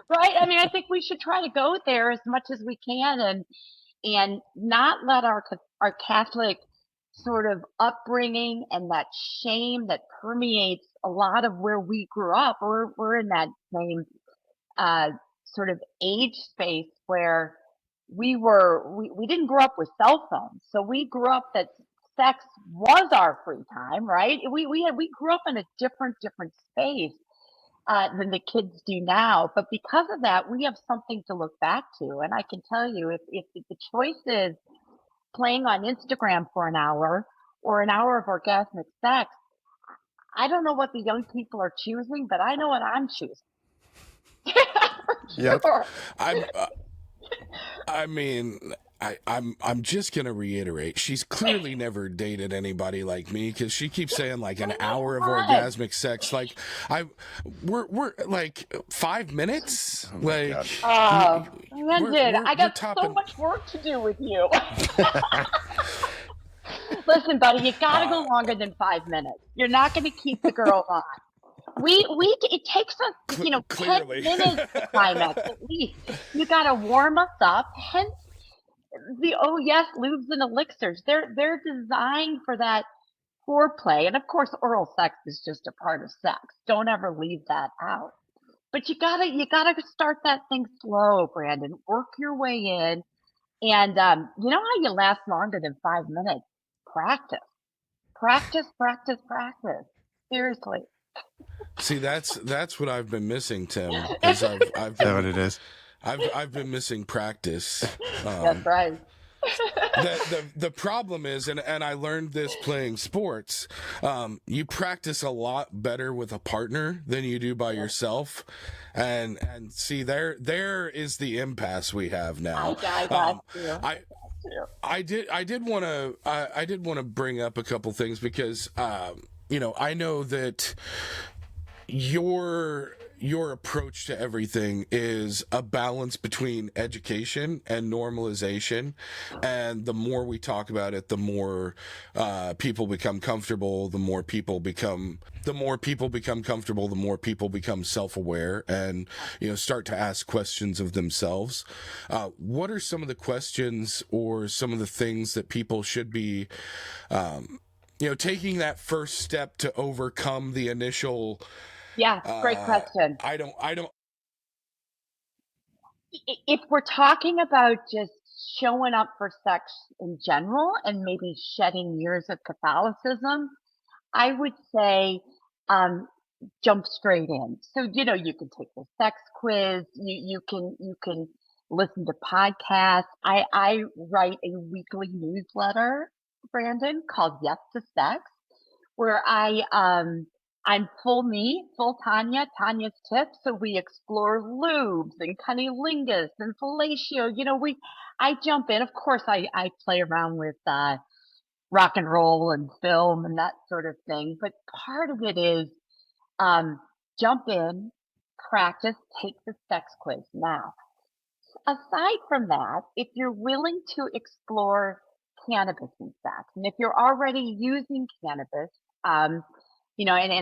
Right? I mean, I think we should try to go there as much as we can, and not let our Catholic sort of upbringing and that shame that permeates a lot of where we grew up. We're in that same sort of age space where we didn't grow up with cell phones, so we grew up that sex was our free time, right? We grew up in a different space than the kids do now. But because of that, we have something to look back to. And I can tell you, if the choice is playing on Instagram for an hour or an hour of orgasmic sex, I don't know what the young people are choosing, but I know what I'm choosing. Yep. Sure. I mean, I'm just gonna reiterate. She's clearly never dated anybody like me, because she keeps saying like an hour of orgasmic sex. Like we're like 5 minutes. Oh like I got so much work to do with you. Listen, buddy, you gotta go longer than 5 minutes. You're not gonna keep the girl on. It takes us, 10 minutes to climax at least. You gotta warm us up. Hence the oOYes's lubes and elixirs. They're designed for that foreplay. And of course, oral sex is just a part of sex. Don't ever leave that out. But you gotta start that thing slow, Brandon. Work your way in. And you know how you last longer than 5 minutes? Practice. Seriously. See, that's what I've been missing, Tim. Because I've Is that what it is? I've been missing practice. That's right. The problem is, and I learned this playing sports, you practice a lot better with a partner than you do by yourself. And see, there is the impasse we have now. I got you. I did want to bring up a couple things, because I know that your approach to everything is a balance between education and normalization. And the more we talk about it, the more people become comfortable, the more people become comfortable, the more people become self-aware and, start to ask questions of themselves. What are some of the questions or some of the things that people should be, taking that first step to overcome the initial, Yeah, great question. I don't. If we're talking about just showing up for sex in general and maybe shedding years of Catholicism, I would say jump straight in. So, you can take the sex quiz, you can listen to podcasts. I write a weekly newsletter, Brandon, called Yes to Sex, where I'm full me, full Tanya, Tanya's tips. So we explore lubes and cunnilingus and fellatio. I jump in. Of course, I play around with rock and roll and film and that sort of thing. But part of it is jump in, practice, take the sex quiz. Now, aside from that, if you're willing to explore cannabis and sex, and if you're already using cannabis, and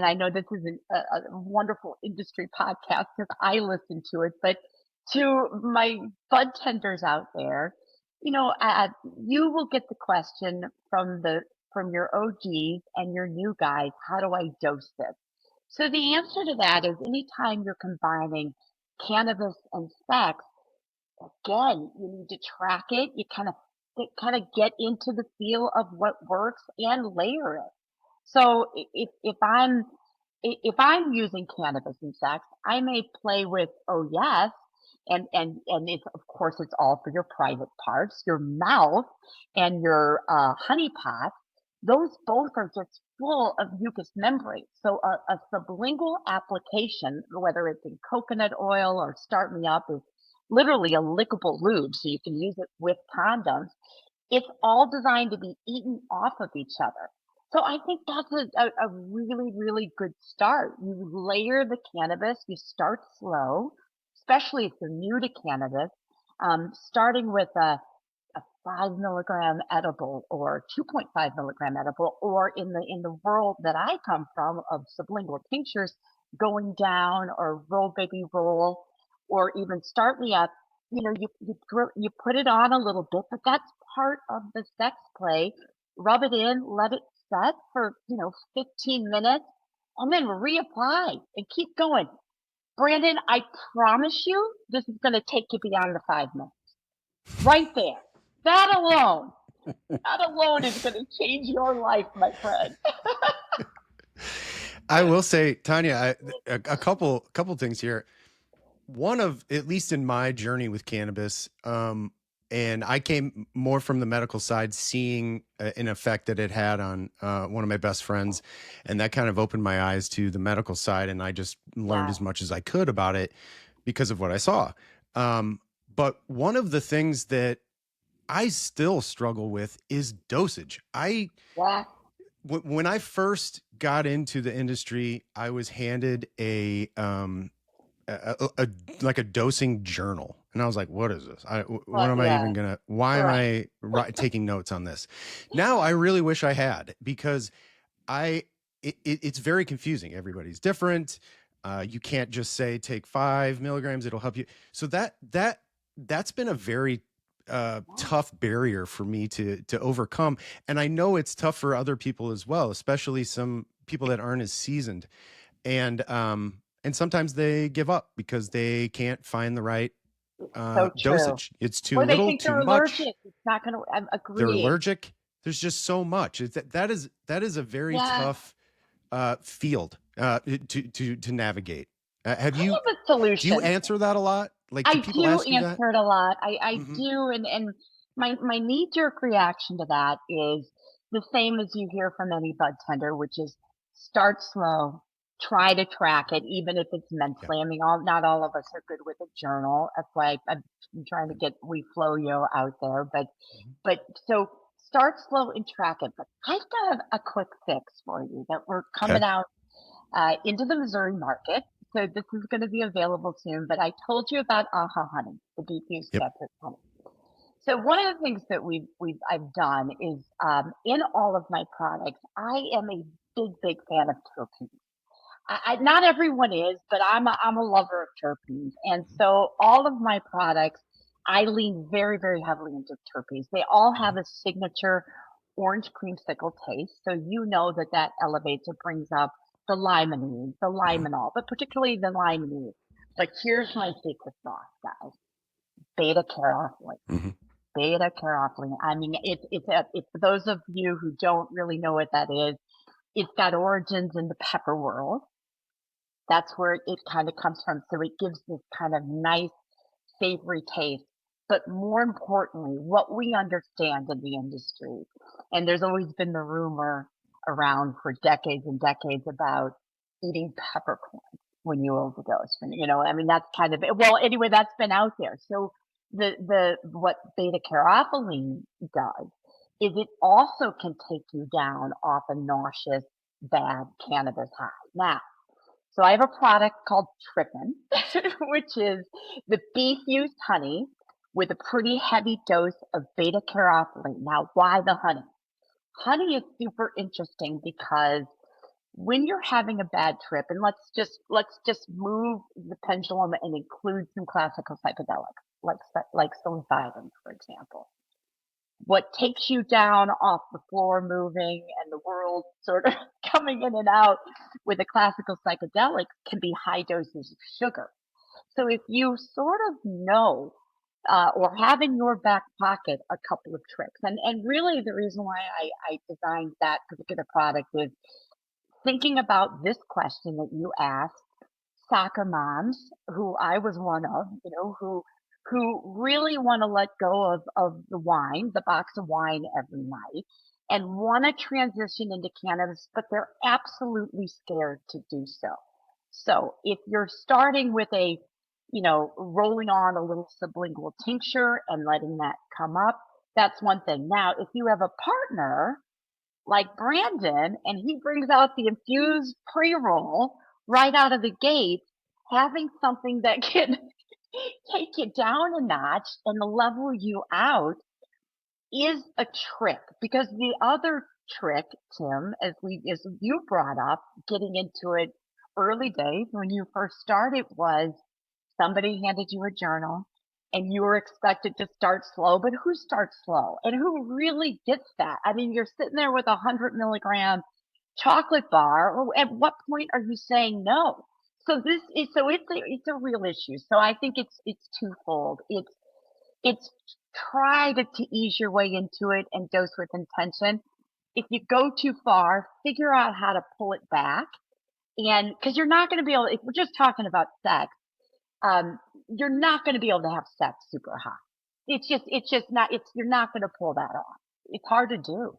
I know this is a wonderful industry podcast because I listen to it, but to my bud tenders out there, you will get the question from your OGs and your new guys, how do I dose this? So the answer to that is anytime you're combining cannabis and sex, again, you need to track it. You kind of get into the feel of what works and layer it. So if I'm using cannabis in sex, I may play with oOYes, and it's, of course, it's all for your private parts, your mouth and your honey pot. Those both are just full of mucous membrane. So a sublingual application, whether it's in coconut oil or Start Me Up, is literally a lickable lube, so you can use it with condoms. It's all designed to be eaten off of each other. So I think that's a really, really good start. You layer the cannabis, you start slow, especially if you're new to cannabis, starting with a 5 milligram edible or 2.5 milligram edible, or in the world that I come from of sublingual tinctures, going down, or roll baby roll, or even Start Me Up. You put it on a little bit, but that's part of the sex play. Rub it in, let it set for 15 minutes, and then reapply and keep going. Brandon, I promise you, this is going to take you beyond the 5 minutes. Right there. That alone is going to change your life, my friend. I will say, Tanya, a couple things here. One of, at least in my journey with cannabis, and I came more from the medical side, seeing an effect that it had on one of my best friends, and that kind of opened my eyes to the medical side, and I just learned as much as I could about it because of what I saw. But one of the things that I still struggle with is dosage. When I first got into the industry, I was handed a dosing journal, and I was like, what is this? What am I even gonna, why am I taking notes on this? Now I really wish I had, because it's very confusing. Everybody's different. You can't just say take 5 milligrams, it'll help you. So that's been a very tough barrier for me to overcome. And I know it's tough for other people as well, especially some people that aren't as seasoned. And sometimes they give up because they can't find the right dosage. It's too little, they think too they're much. Allergic. It's not going to agree. They're allergic. There's just so much. That is a very tough field to navigate. Have you? I have a solution. Do you answer that a lot? Like, do people ask you that? Answer it a lot. I do, and my knee-jerk reaction to that is the same as you hear from any bud tender, which is start slow, try to track it, even if it's mentally. I mean, not all of us are good with a journal. That's why I'm trying to get WeFlowYo out there. But so start slow and track it. But I've got a quick fix for you that we're coming out into the Missouri market. So this is going to be available soon, but I told you about Aha Honey, the diffused separate honey. So one of the things that I've done is in all of my products, I am a big fan of terpenes. Not everyone is, but I'm a lover of terpenes, and so all of my products, I lean very heavily into terpenes. They all have a signature orange creamsicle taste, so you know that elevates or brings up the limonene, the limonol, but particularly the limonene. But here's my secret sauce, guys: beta carophylline. Beta carophylline. I mean, it's for those of you who don't really know what that is. It's got origins in the pepper world. That's where it kind of comes from. So it gives this kind of nice, savory taste. But more importantly, what we understand in the industry, and there's always been the rumor around for decades and decades about eating peppercorn when you overdose. And, I mean, that's kind of, well, anyway, that's been out there. So what beta carophylline does is it also can take you down off a nauseous, bad cannabis high. Now, so I have a product called Trippin', which is the beef-fused honey with a pretty heavy dose of beta carophylline. Now, why the honey? Honey is super interesting because when you're having a bad trip, and let's just move the pendulum and include some classical psychedelics like psilocybin, for example. What takes you down off the floor moving and the world sort of coming in and out with a classical psychedelic can be high doses of sugar. So if you sort of know or have in your back pocket a couple of tricks, and really the reason why I designed that particular product is thinking about this question that you asked, soccer moms, who I was one of, who really want to let go of the wine, the box of wine every night, and want to transition into cannabis, but they're absolutely scared to do so. So if you're starting with rolling on a little sublingual tincture and letting that come up, that's one thing. Now, if you have a partner like Brandon and he brings out the infused pre-roll right out of the gate, having something that can take you down a notch and level you out is a trick. Because the other trick, Tim, as you brought up, getting into it early days when you first started, was somebody handed you a journal and you were expected to start slow, but who starts slow and who really gets that? I mean, you're sitting there with 100 milligram chocolate bar. At what point are you saying no? So it's a real issue. So I think it's twofold. It's try to ease your way into it and dose with intention. If you go too far, figure out how to pull it back. And because you're not going to be able, if we're just talking about sex, you're not going to be able to have sex super high. It's just not, you're not going to pull that off. It's hard to do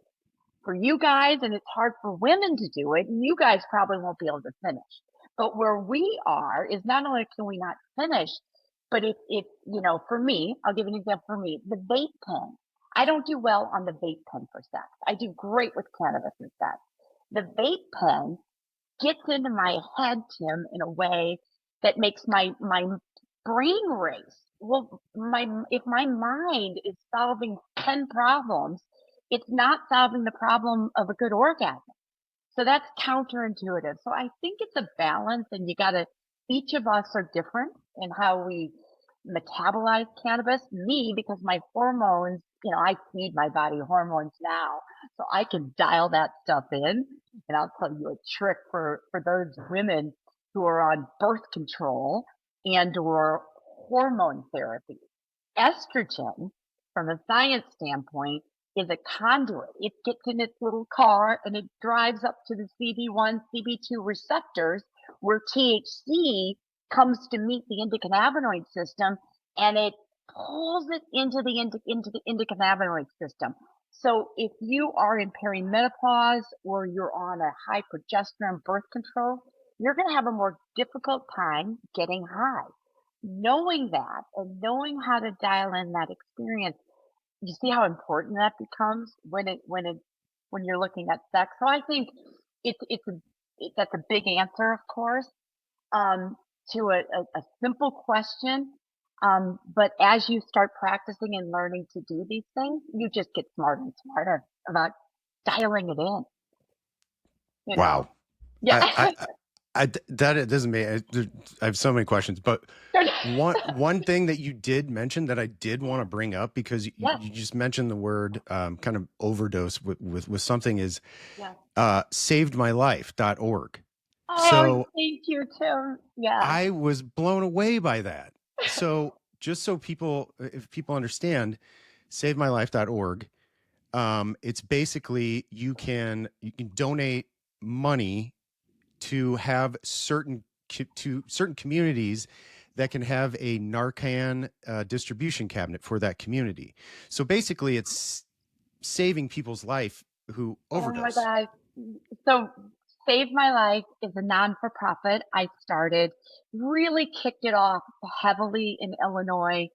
for you guys, and it's hard for women to do it. And you guys probably won't be able to finish. But where we are is not only can we not finish, but for me, I'll give you an example for me, the vape pen. I don't do well on the vape pen for sex. I do great with cannabis and sex. The vape pen gets into my head, Tim, in a way that makes my brain race. Well, if my mind is solving 10 problems, it's not solving the problem of a good orgasm. So that's counterintuitive. So I think it's a balance, and each of us are different in how we metabolize cannabis. Me, because my hormones, I feed my body hormones now, so I can dial that stuff in. And I'll tell you a trick for those women who are on birth control and or hormone therapy. Estrogen, from a science standpoint, is a conduit. It gets in its little car and it drives up to the CB1, CB2 receptors where THC comes to meet the endocannabinoid system, and it pulls it into the endocannabinoid system. So if you are in perimenopause or you're on a high progesterone birth control, you're going to have a more difficult time getting high. Knowing that and knowing how to dial in that experience, you see how important that becomes when you're looking at sex. So I think that's a big answer, of course. a simple question. But as you start practicing and learning to do these things, you just get smarter and smarter about dialing it in. Wow. Yeah. That it doesn't mean I have so many questions, but one thing that you did mention that I did want to bring up, because you just mentioned the word kind of overdose with something, is savedmylife.org. Oh, so thank you, Tim. Yeah. I was blown away by that. So just so if people understand, savemylife.org, it's basically you can donate money to have certain communities that can have a Narcan distribution cabinet for that community. So basically, it's saving people's life who overdose. Oh my God! So Save My Life is a non-for-profit. I started, really kicked it off heavily in Illinois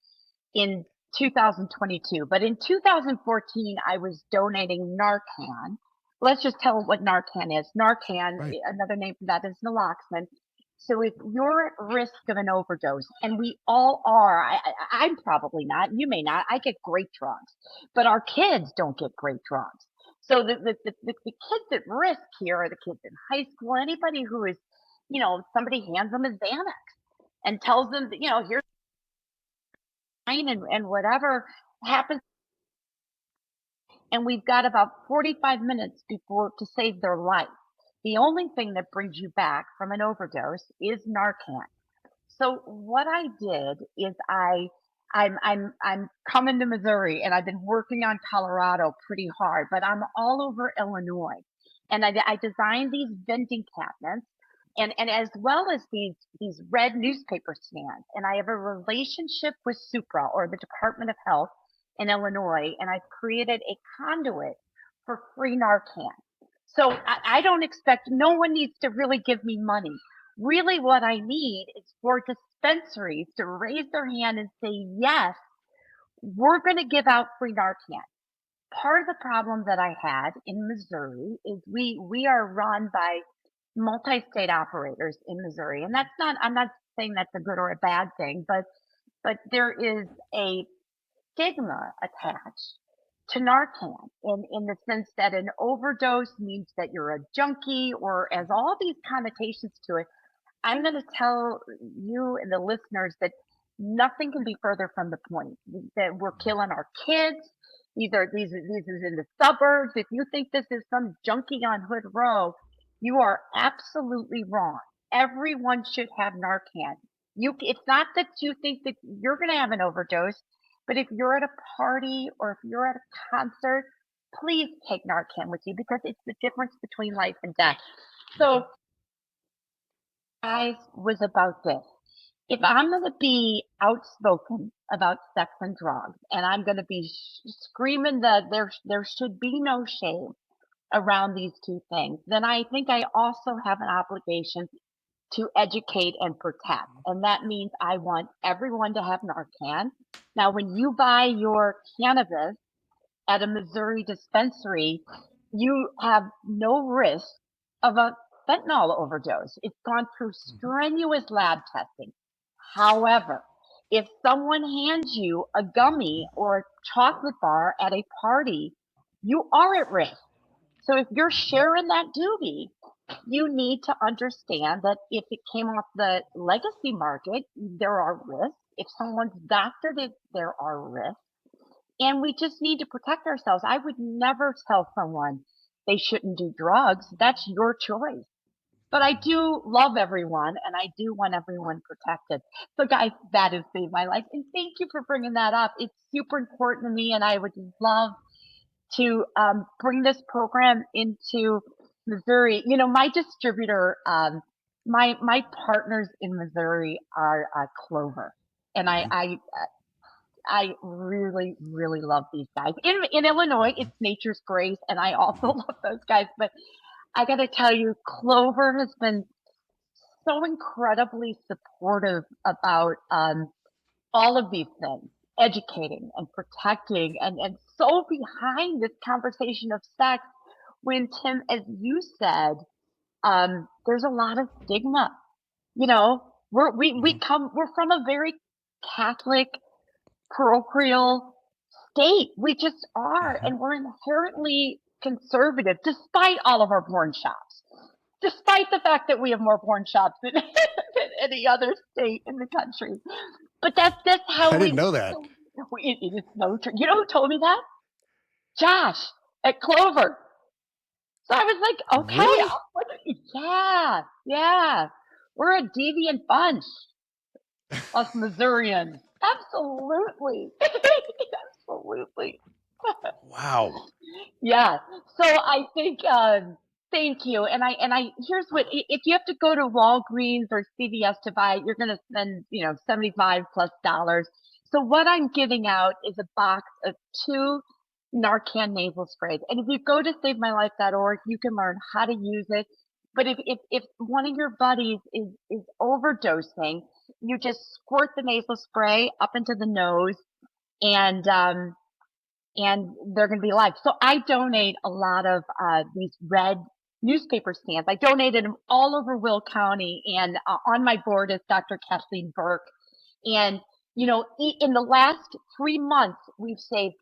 in 2022. But in 2014, I was donating Narcan. Let's just tell what Narcan is. Narcan, another name for that is naloxone. So if you're at risk of an overdose, and we all are, I'm probably not, you may not, I get great drugs, but our kids don't get great drugs. So the kids at risk here are the kids in high school, anybody who is, somebody hands them a Xanax and tells them, here's and whatever happens. And we've got about 45 minutes to save their life. The only thing that brings you back from an overdose is Narcan. So what I did is I'm coming to Missouri, and I've been working on Colorado pretty hard, but I'm all over Illinois. And I designed these vending cabinets and as well as these red newspaper stands. And I have a relationship with Supra, or the Department of Health in Illinois, and I've created a conduit for free Narcan. So I don't expect, no one needs to really give me money. Really what I need is for dispensaries to raise their hand and say, yes, we're going to give out free Narcan. Part of the problem that I had in Missouri is we are run by multi-state operators in Missouri. And I'm not saying that's a good or a bad thing, but there is a stigma attached to Narcan in the sense that an overdose means that you're a junkie, or has all these connotations to it. I'm going to tell you and the listeners that nothing can be further from the point. That we're killing our kids. These is in the suburbs. If you think this is some junkie on Hood Row, you are absolutely wrong. Everyone should have Narcan. It's not that you think that you're going to have an overdose, but if you're at a party or if you're at a concert, please take Narcan with you, because it's the difference between life and death. So, guys, was about this. If I'm going to be outspoken about sex and drugs, and I'm going to be screaming that there should be no shame around these two things, then I think I also have an obligation to educate and protect. And that means I want everyone to have Narcan. Now, when you buy your cannabis at a Missouri dispensary, you have no risk of a fentanyl overdose. It's gone through strenuous lab testing. However, if someone hands you a gummy or a chocolate bar at a party, you are at risk. So if you're sharing that doobie, you need to understand that if it came off the legacy market, there are risks. If someone's doctored it, there are risks. And we just need to protect ourselves. I would never tell someone they shouldn't do drugs. That's your choice. But I do love everyone, and I do want everyone protected. So, guys, that has saved my life. And thank you for bringing that up. It's super important to me, and I would love to bring this program into Missouri. My distributor, my partners in Missouri are Clover. And I really, really love these guys. In Illinois, it's Nature's Grace, and I also love those guys. But I got to tell you, Clover has been so incredibly supportive about all of these things, educating and protecting, and so behind this conversation of sex. When, Tim, as you said, there's a lot of stigma. We're from a very Catholic, parochial state. We just are, and we're inherently conservative, despite all of our porn shops. Despite the fact that we have more porn shops than, than any other state in the country. But that's how I didn't know that. It is so true. You know who told me that? Josh at Clover. So I was like, okay, Really? yeah. We're a deviant bunch, us Missourians. Absolutely. Absolutely. Wow. Yeah. So I think, thank you. And here's what, if you have to go to Walgreens or CVS to buy it, you're going to spend, $75+ dollars. So what I'm giving out is a box of 2 Narcan nasal sprays. And if you go to SaveMyLife.org, you can learn how to use it. But if one of your buddies is overdosing, you just squirt the nasal spray up into the nose, and they're going to be alive. So I donate a lot of these red newspaper stands. I donated them all over Will County, and on my board is Dr. Kathleen Burke. And, in the last 3 months, we've saved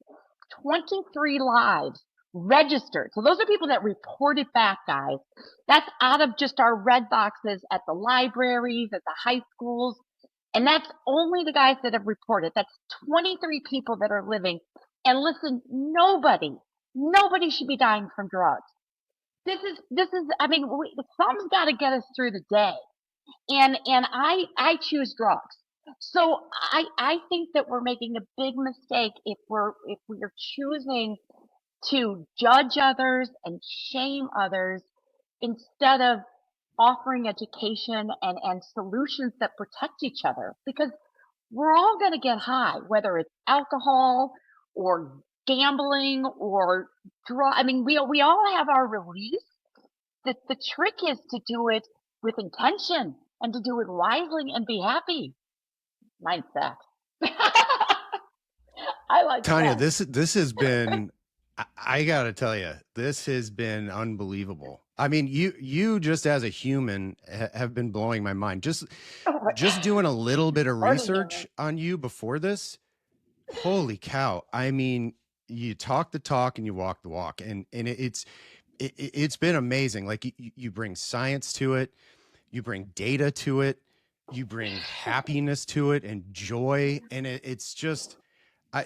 23 lives registered. So those are people that reported back, guys. That's out of just our red boxes at the libraries, at the high schools. And that's only the guys that have reported. That's 23 people that are living. And listen, nobody should be dying from drugs. This is, something's got to get us through the day. And I choose drugs. So I think that we're making a big mistake if we're choosing to judge others and shame others instead of offering education and solutions that protect each other, because we're all going to get high, whether it's alcohol or gambling or drug. We all have our release. The trick is to do it with intention and to do it wisely and be happy. Mine's that. I like Tanya, that. this has been, I gotta tell you, this has been unbelievable. I mean, you just as a human have been blowing my mind. Just doing a little bit of research on you before this. Holy cow. I mean, you talk the talk and you walk the walk, and it's been amazing. Like you bring science to it, you bring data to it, you bring happiness to it and joy, and it's just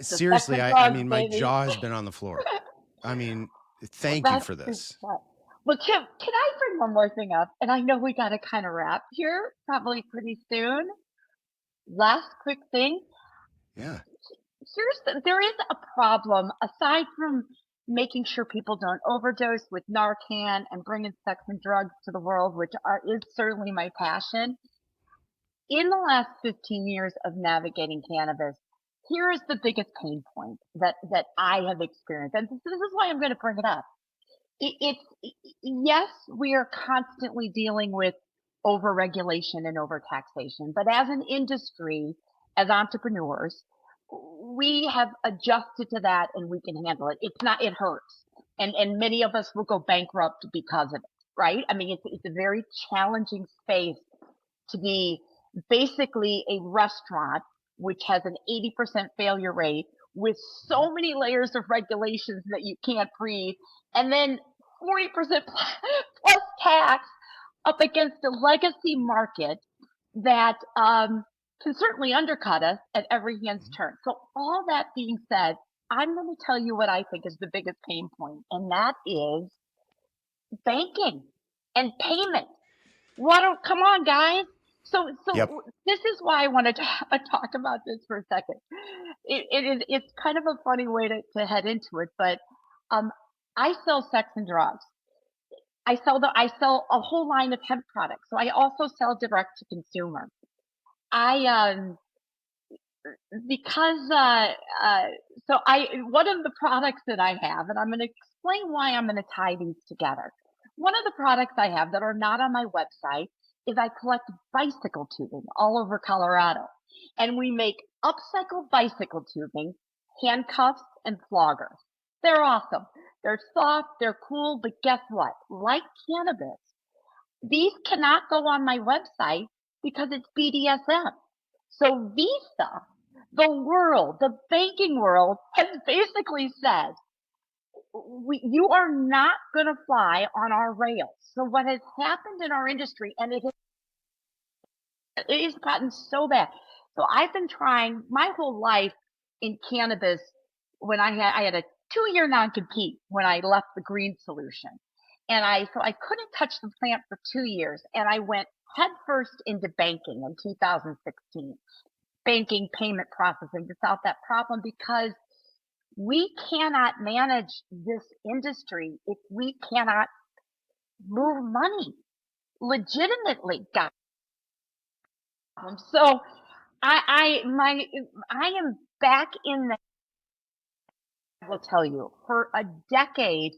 seriously, I mean, my jaw has been on the floor. I mean, thank you for this. Well, Kim, can I bring one more thing up? And I know we got to kind of wrap here probably pretty soon. Last quick thing. Yeah. There is a problem aside from making sure people don't overdose with Narcan and bringing sex and drugs to the world, which is certainly my passion. In the last 15 years of navigating cannabis, here is the biggest pain point that I have experienced. And this is why I'm going to bring it up. Yes, we are constantly dealing with overregulation and overtaxation, but as an industry, as entrepreneurs, we have adjusted to that and we can handle it. It hurts. And many of us will go bankrupt because of it, right? I mean, it's a very challenging space to be basically a restaurant, which has an 80% failure rate with so many layers of regulations that you can't breathe, and then 40% plus tax up against a legacy market that can certainly undercut us at every hand's turn. So all that being said, I'm going to tell you what I think is the biggest pain point, and that is banking and payment. Come on, guys. So Yep. This is why I wanted to talk about this for a second. It's kind of a funny way to head into it, but I sell sex and drugs. I sell a whole line of hemp products. So I also sell direct to consumer. One of the products that I have, and I'm going to explain why I'm going to tie these together. One of the products I have that are not on my website is I collect bicycle tubing all over Colorado. And we make upcycled bicycle tubing, handcuffs, and floggers. They're awesome. They're soft, they're cool, but guess what? Like cannabis, these cannot go on my website because it's BDSM. So Visa, the world, the banking world, has basically said, you are not going to fly on our rails. So what has happened in our industry, and it has gotten so bad. So I've been trying my whole life in cannabis. When I had a 2-year non-compete when I left the green solution, and I couldn't touch the plant for 2 years, and I went headfirst into banking in 2016. Banking, payment processing, to solve that problem, because we cannot manage this industry if we cannot move money legitimately. So I am back in the. I will tell you, for a decade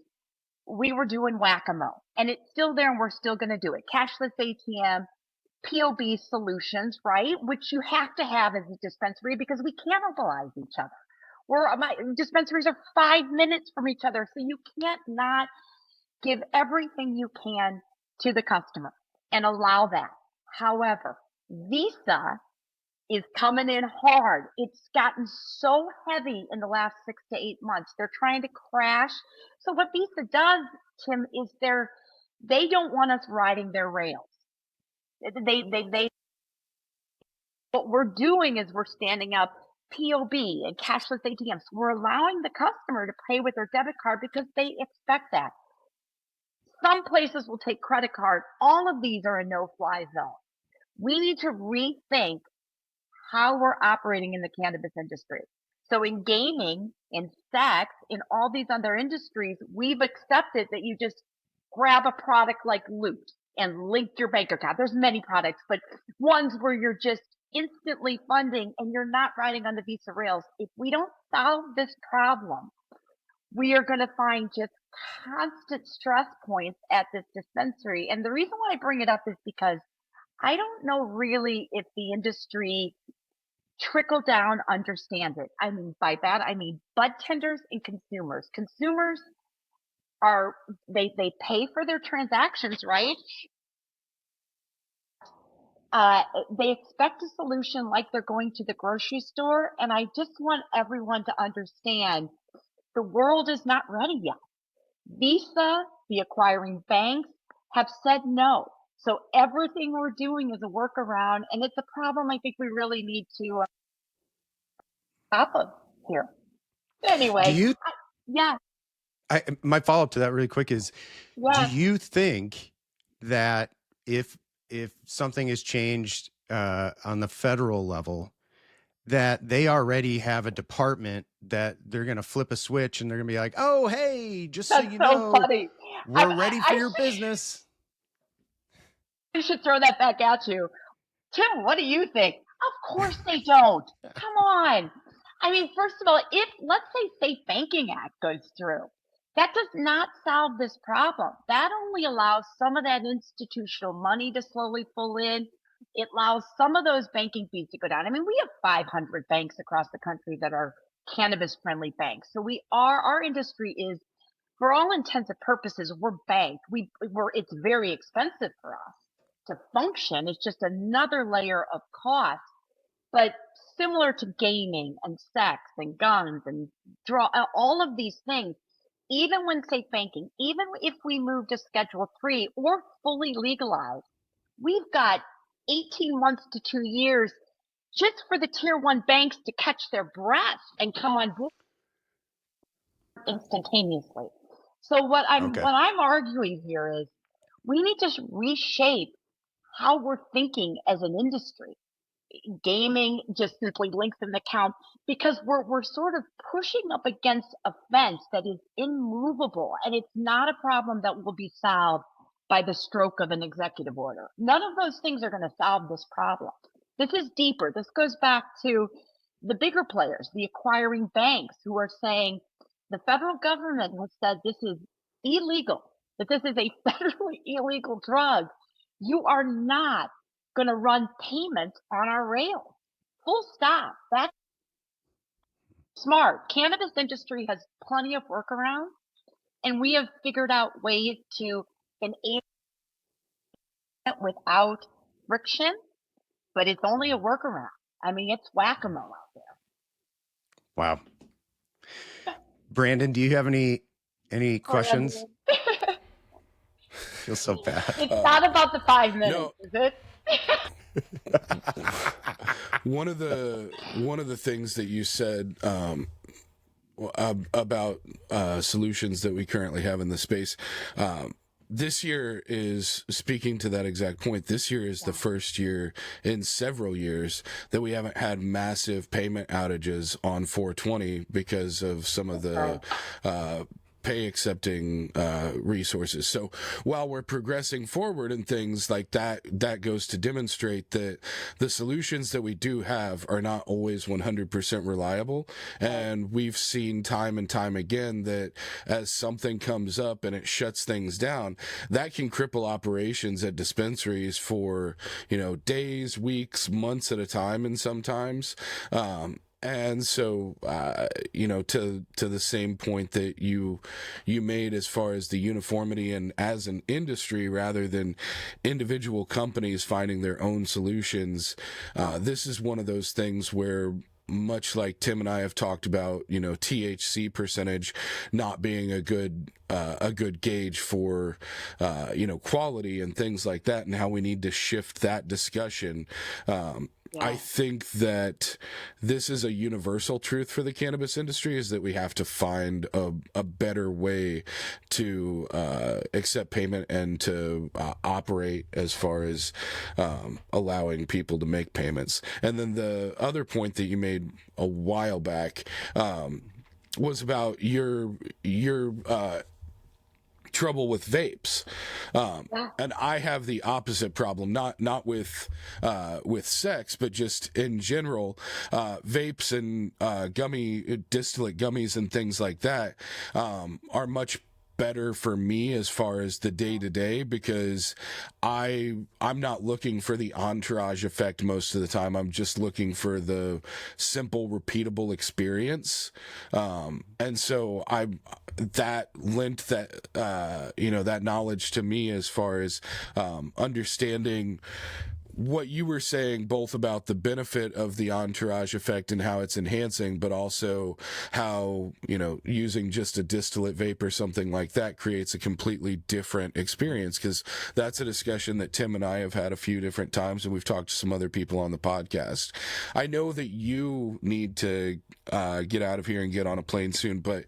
we were doing whack-a-mole, and it's still there, and we're still going to do it. Cashless ATM, POB solutions, right? Which you have to have as a dispensary because we cannibalize each other. My dispensaries are 5 minutes from each other, so you can't not give everything you can to the customer and allow that. However, Visa is coming in hard. It's gotten so heavy in the last 6 to 8 months. They're trying to crash. So what Visa does, Tim, is they don't want us riding their rails. What we're doing is we're standing up POB and cashless ATMs. We're allowing the customer to pay with their debit card because they expect that. Some places will take credit card. All of these are a no-fly zone. We need to rethink how we're operating in the cannabis industry. So in gaming, in sex, in all these other industries, we've accepted that you just grab a product like Loot and link your bank account. There's many products, but ones where you're just instantly funding and you're not riding on the Visa rails. If we don't solve this problem, we are going to find just constant stress points at this dispensary. And the reason why I bring it up is because I don't know really if the industry trickle down understands it. I mean, by that, I mean bud tenders and consumers. Consumers they pay for their transactions, right? They expect a solution like they're going to the grocery store. And I just want everyone to understand the world is not ready yet. Visa, the acquiring banks, have said no. So everything we're doing is a workaround, and it's a problem I think we really need to stop of here. Anyway, yeah. My follow-up to that really quick is, Yeah. do you think that if something is changed on the federal level, that they already have a department that they're going to flip a switch and they're going to be like, oh, hey, just so you know, funny. we're ready for your business? I should throw that back at you. Tim, what do you think? Of course they don't. Come on. I mean, first of all, if let's say Safe Banking Act goes through, that does not solve this problem. That only allows some of that institutional money to slowly pull in. It allows some of those banking fees to go down. I mean, we have 500 banks across the country that are cannabis friendly banks. So our industry is, for all intents and purposes, we're banked. It's very expensive for us to function. It's just another layer of cost. But similar to gaming and sex and guns and all of these things, even when safe banking, even if we move to Schedule 3 or fully legalized, we've got 18 months to 2 years just for the tier 1 banks to catch their breath and come on board instantaneously. So what I'm arguing here is we need to reshape how we're thinking as an industry. Gaming just simply links an account because we're sort of pushing up against a fence that is immovable, and it's not a problem that will be solved by the stroke of an executive order. None of those things are going to solve this problem. This is deeper. This goes back to the bigger players, the acquiring banks, who are saying the federal government has said this is illegal, that this is a federally illegal drug. You are not going to run payments on our rails. Full stop. That's smart. Cannabis industry has plenty of workarounds, and we have figured out ways to enable it without friction. but it's only a workaround. I mean, it's whack-a-mole out there. Wow. Brandon, do you have any questions? Feel so bad. It's not about the 5 minutes, is it? One of the things that you said about solutions that we currently have in the space, this year is, speaking to that exact point, this year is the first year in several years that we haven't had massive payment outages on 420 because of some of the pay accepting resources. So while we're progressing forward and things like that, that goes to demonstrate that the solutions that we do have are not always 100% reliable. And we've seen time and time again that as something comes up and it shuts things down, that can cripple operations at dispensaries for, days, weeks, months at a time, and sometimes. And so, to the same point that you made as far as the uniformity and as an industry rather than individual companies finding their own solutions, this is one of those things where, much like Tim and I have talked about, THC percentage not being a good gauge for, quality and things like that, and how we need to shift that discussion. I think that this is a universal truth for the cannabis industry, is that we have to find a better way to accept payment and to operate as far as allowing people to make payments. And then the other point that you made a while back was about your trouble with vapes, and I have the opposite problem, not with sex, but just in general. Vapes and distillate gummies and things like that are much better for me as far as the day-to-day, because I'm not looking for the entourage effect most of the time. I'm just looking for the simple, repeatable experience. And so that lent that knowledge to me as far as understanding what you were saying, both about the benefit of the entourage effect and how it's enhancing, but also how, using just a distillate vape or something like that creates a completely different experience. Because that's a discussion that Tim and I have had a few different times, and we've talked to some other people on the podcast. I know that you need to get out of here and get on a plane soon, but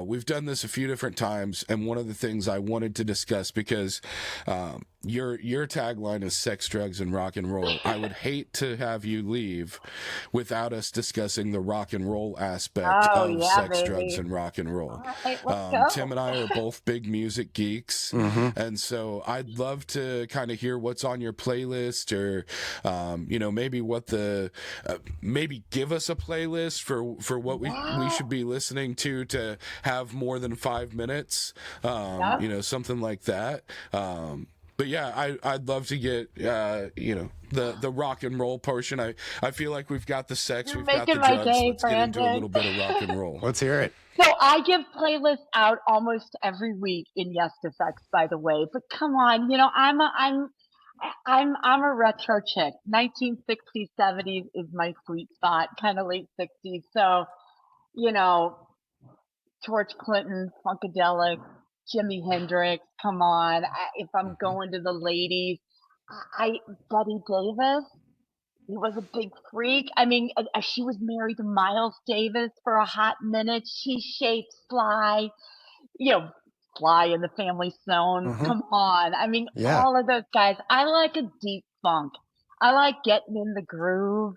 we've done this a few different times, and one of the things I wanted to discuss, because your tagline is sex, drugs, and rock and roll. I would hate to have you leave without us discussing the rock and roll aspect of sex, drugs, and rock and roll. Right, let's go. Tim and I are both big music geeks, and so I'd love to kind of hear what's on your playlist, or maybe what maybe give us a playlist for what we should be listening to have more than 5 minutes, something like that. But yeah, I'd love to get the rock and roll portion. I feel like we've got the sex, we've got the drugs. Let's get into a little bit of rock and roll. Let's hear it. So I give playlists out almost every week in Yes to Sex, by the way. But come on, I'm a retro chick. 1960s, 70s is my sweet spot, kind of late 60s. So, George Clinton, Funkadelic, Jimi Hendrix, come on. If I'm going to the ladies, Betty Davis, he was a big freak. I mean, she was married to Miles Davis for a hot minute. She shaped Sly, Sly in the Family Stone. Come on. I mean, all of those guys. I like a deep funk. I like getting in the groove.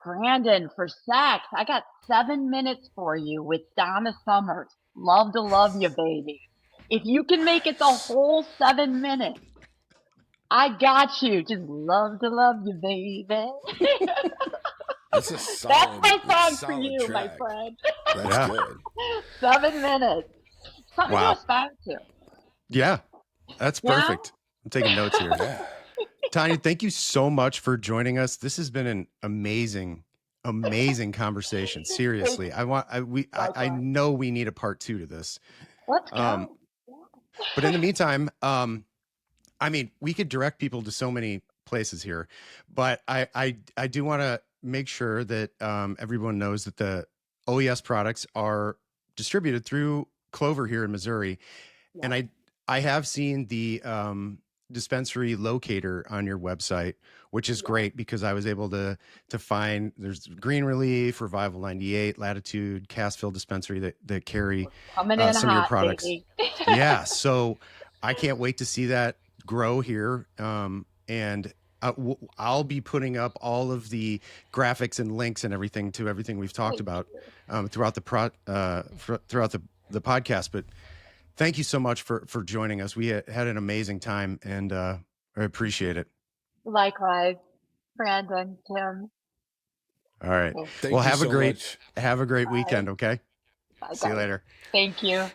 Brandon, for sex, I got 7 minutes for you with Donna Summers. Love to love you, baby. If you can make it the whole 7 minutes, I got you. Just love to love you, baby. That's my song for you, track. my friend. That's good. 7 minutes. Something to aspire to. Yeah, that's perfect. I'm taking notes here. Tanya, thank you so much for joining us. This has been an amazing conversation. Seriously, I know we need a part 2 to this. Let's go. But in the meantime, we could direct people to so many places here, but I do want to make sure that everyone knows that the oOYes products are distributed through Clover here in Missouri. Yeah. And I have seen the dispensary locator on your website, which is great because I was able to find there's Green Relief, Revival 98, Latitude, Cassville dispensary that carry some of your products. Yeah, so I can't wait to see that grow here. And I'll be putting up all of the graphics and links and everything to everything we've talked about throughout the podcast. But thank you so much for joining us. We had an amazing time, and I appreciate it. Likewise, Brandon, Tim. All right. Well, have a great weekend. Okay. Bye, See you later. Thank you.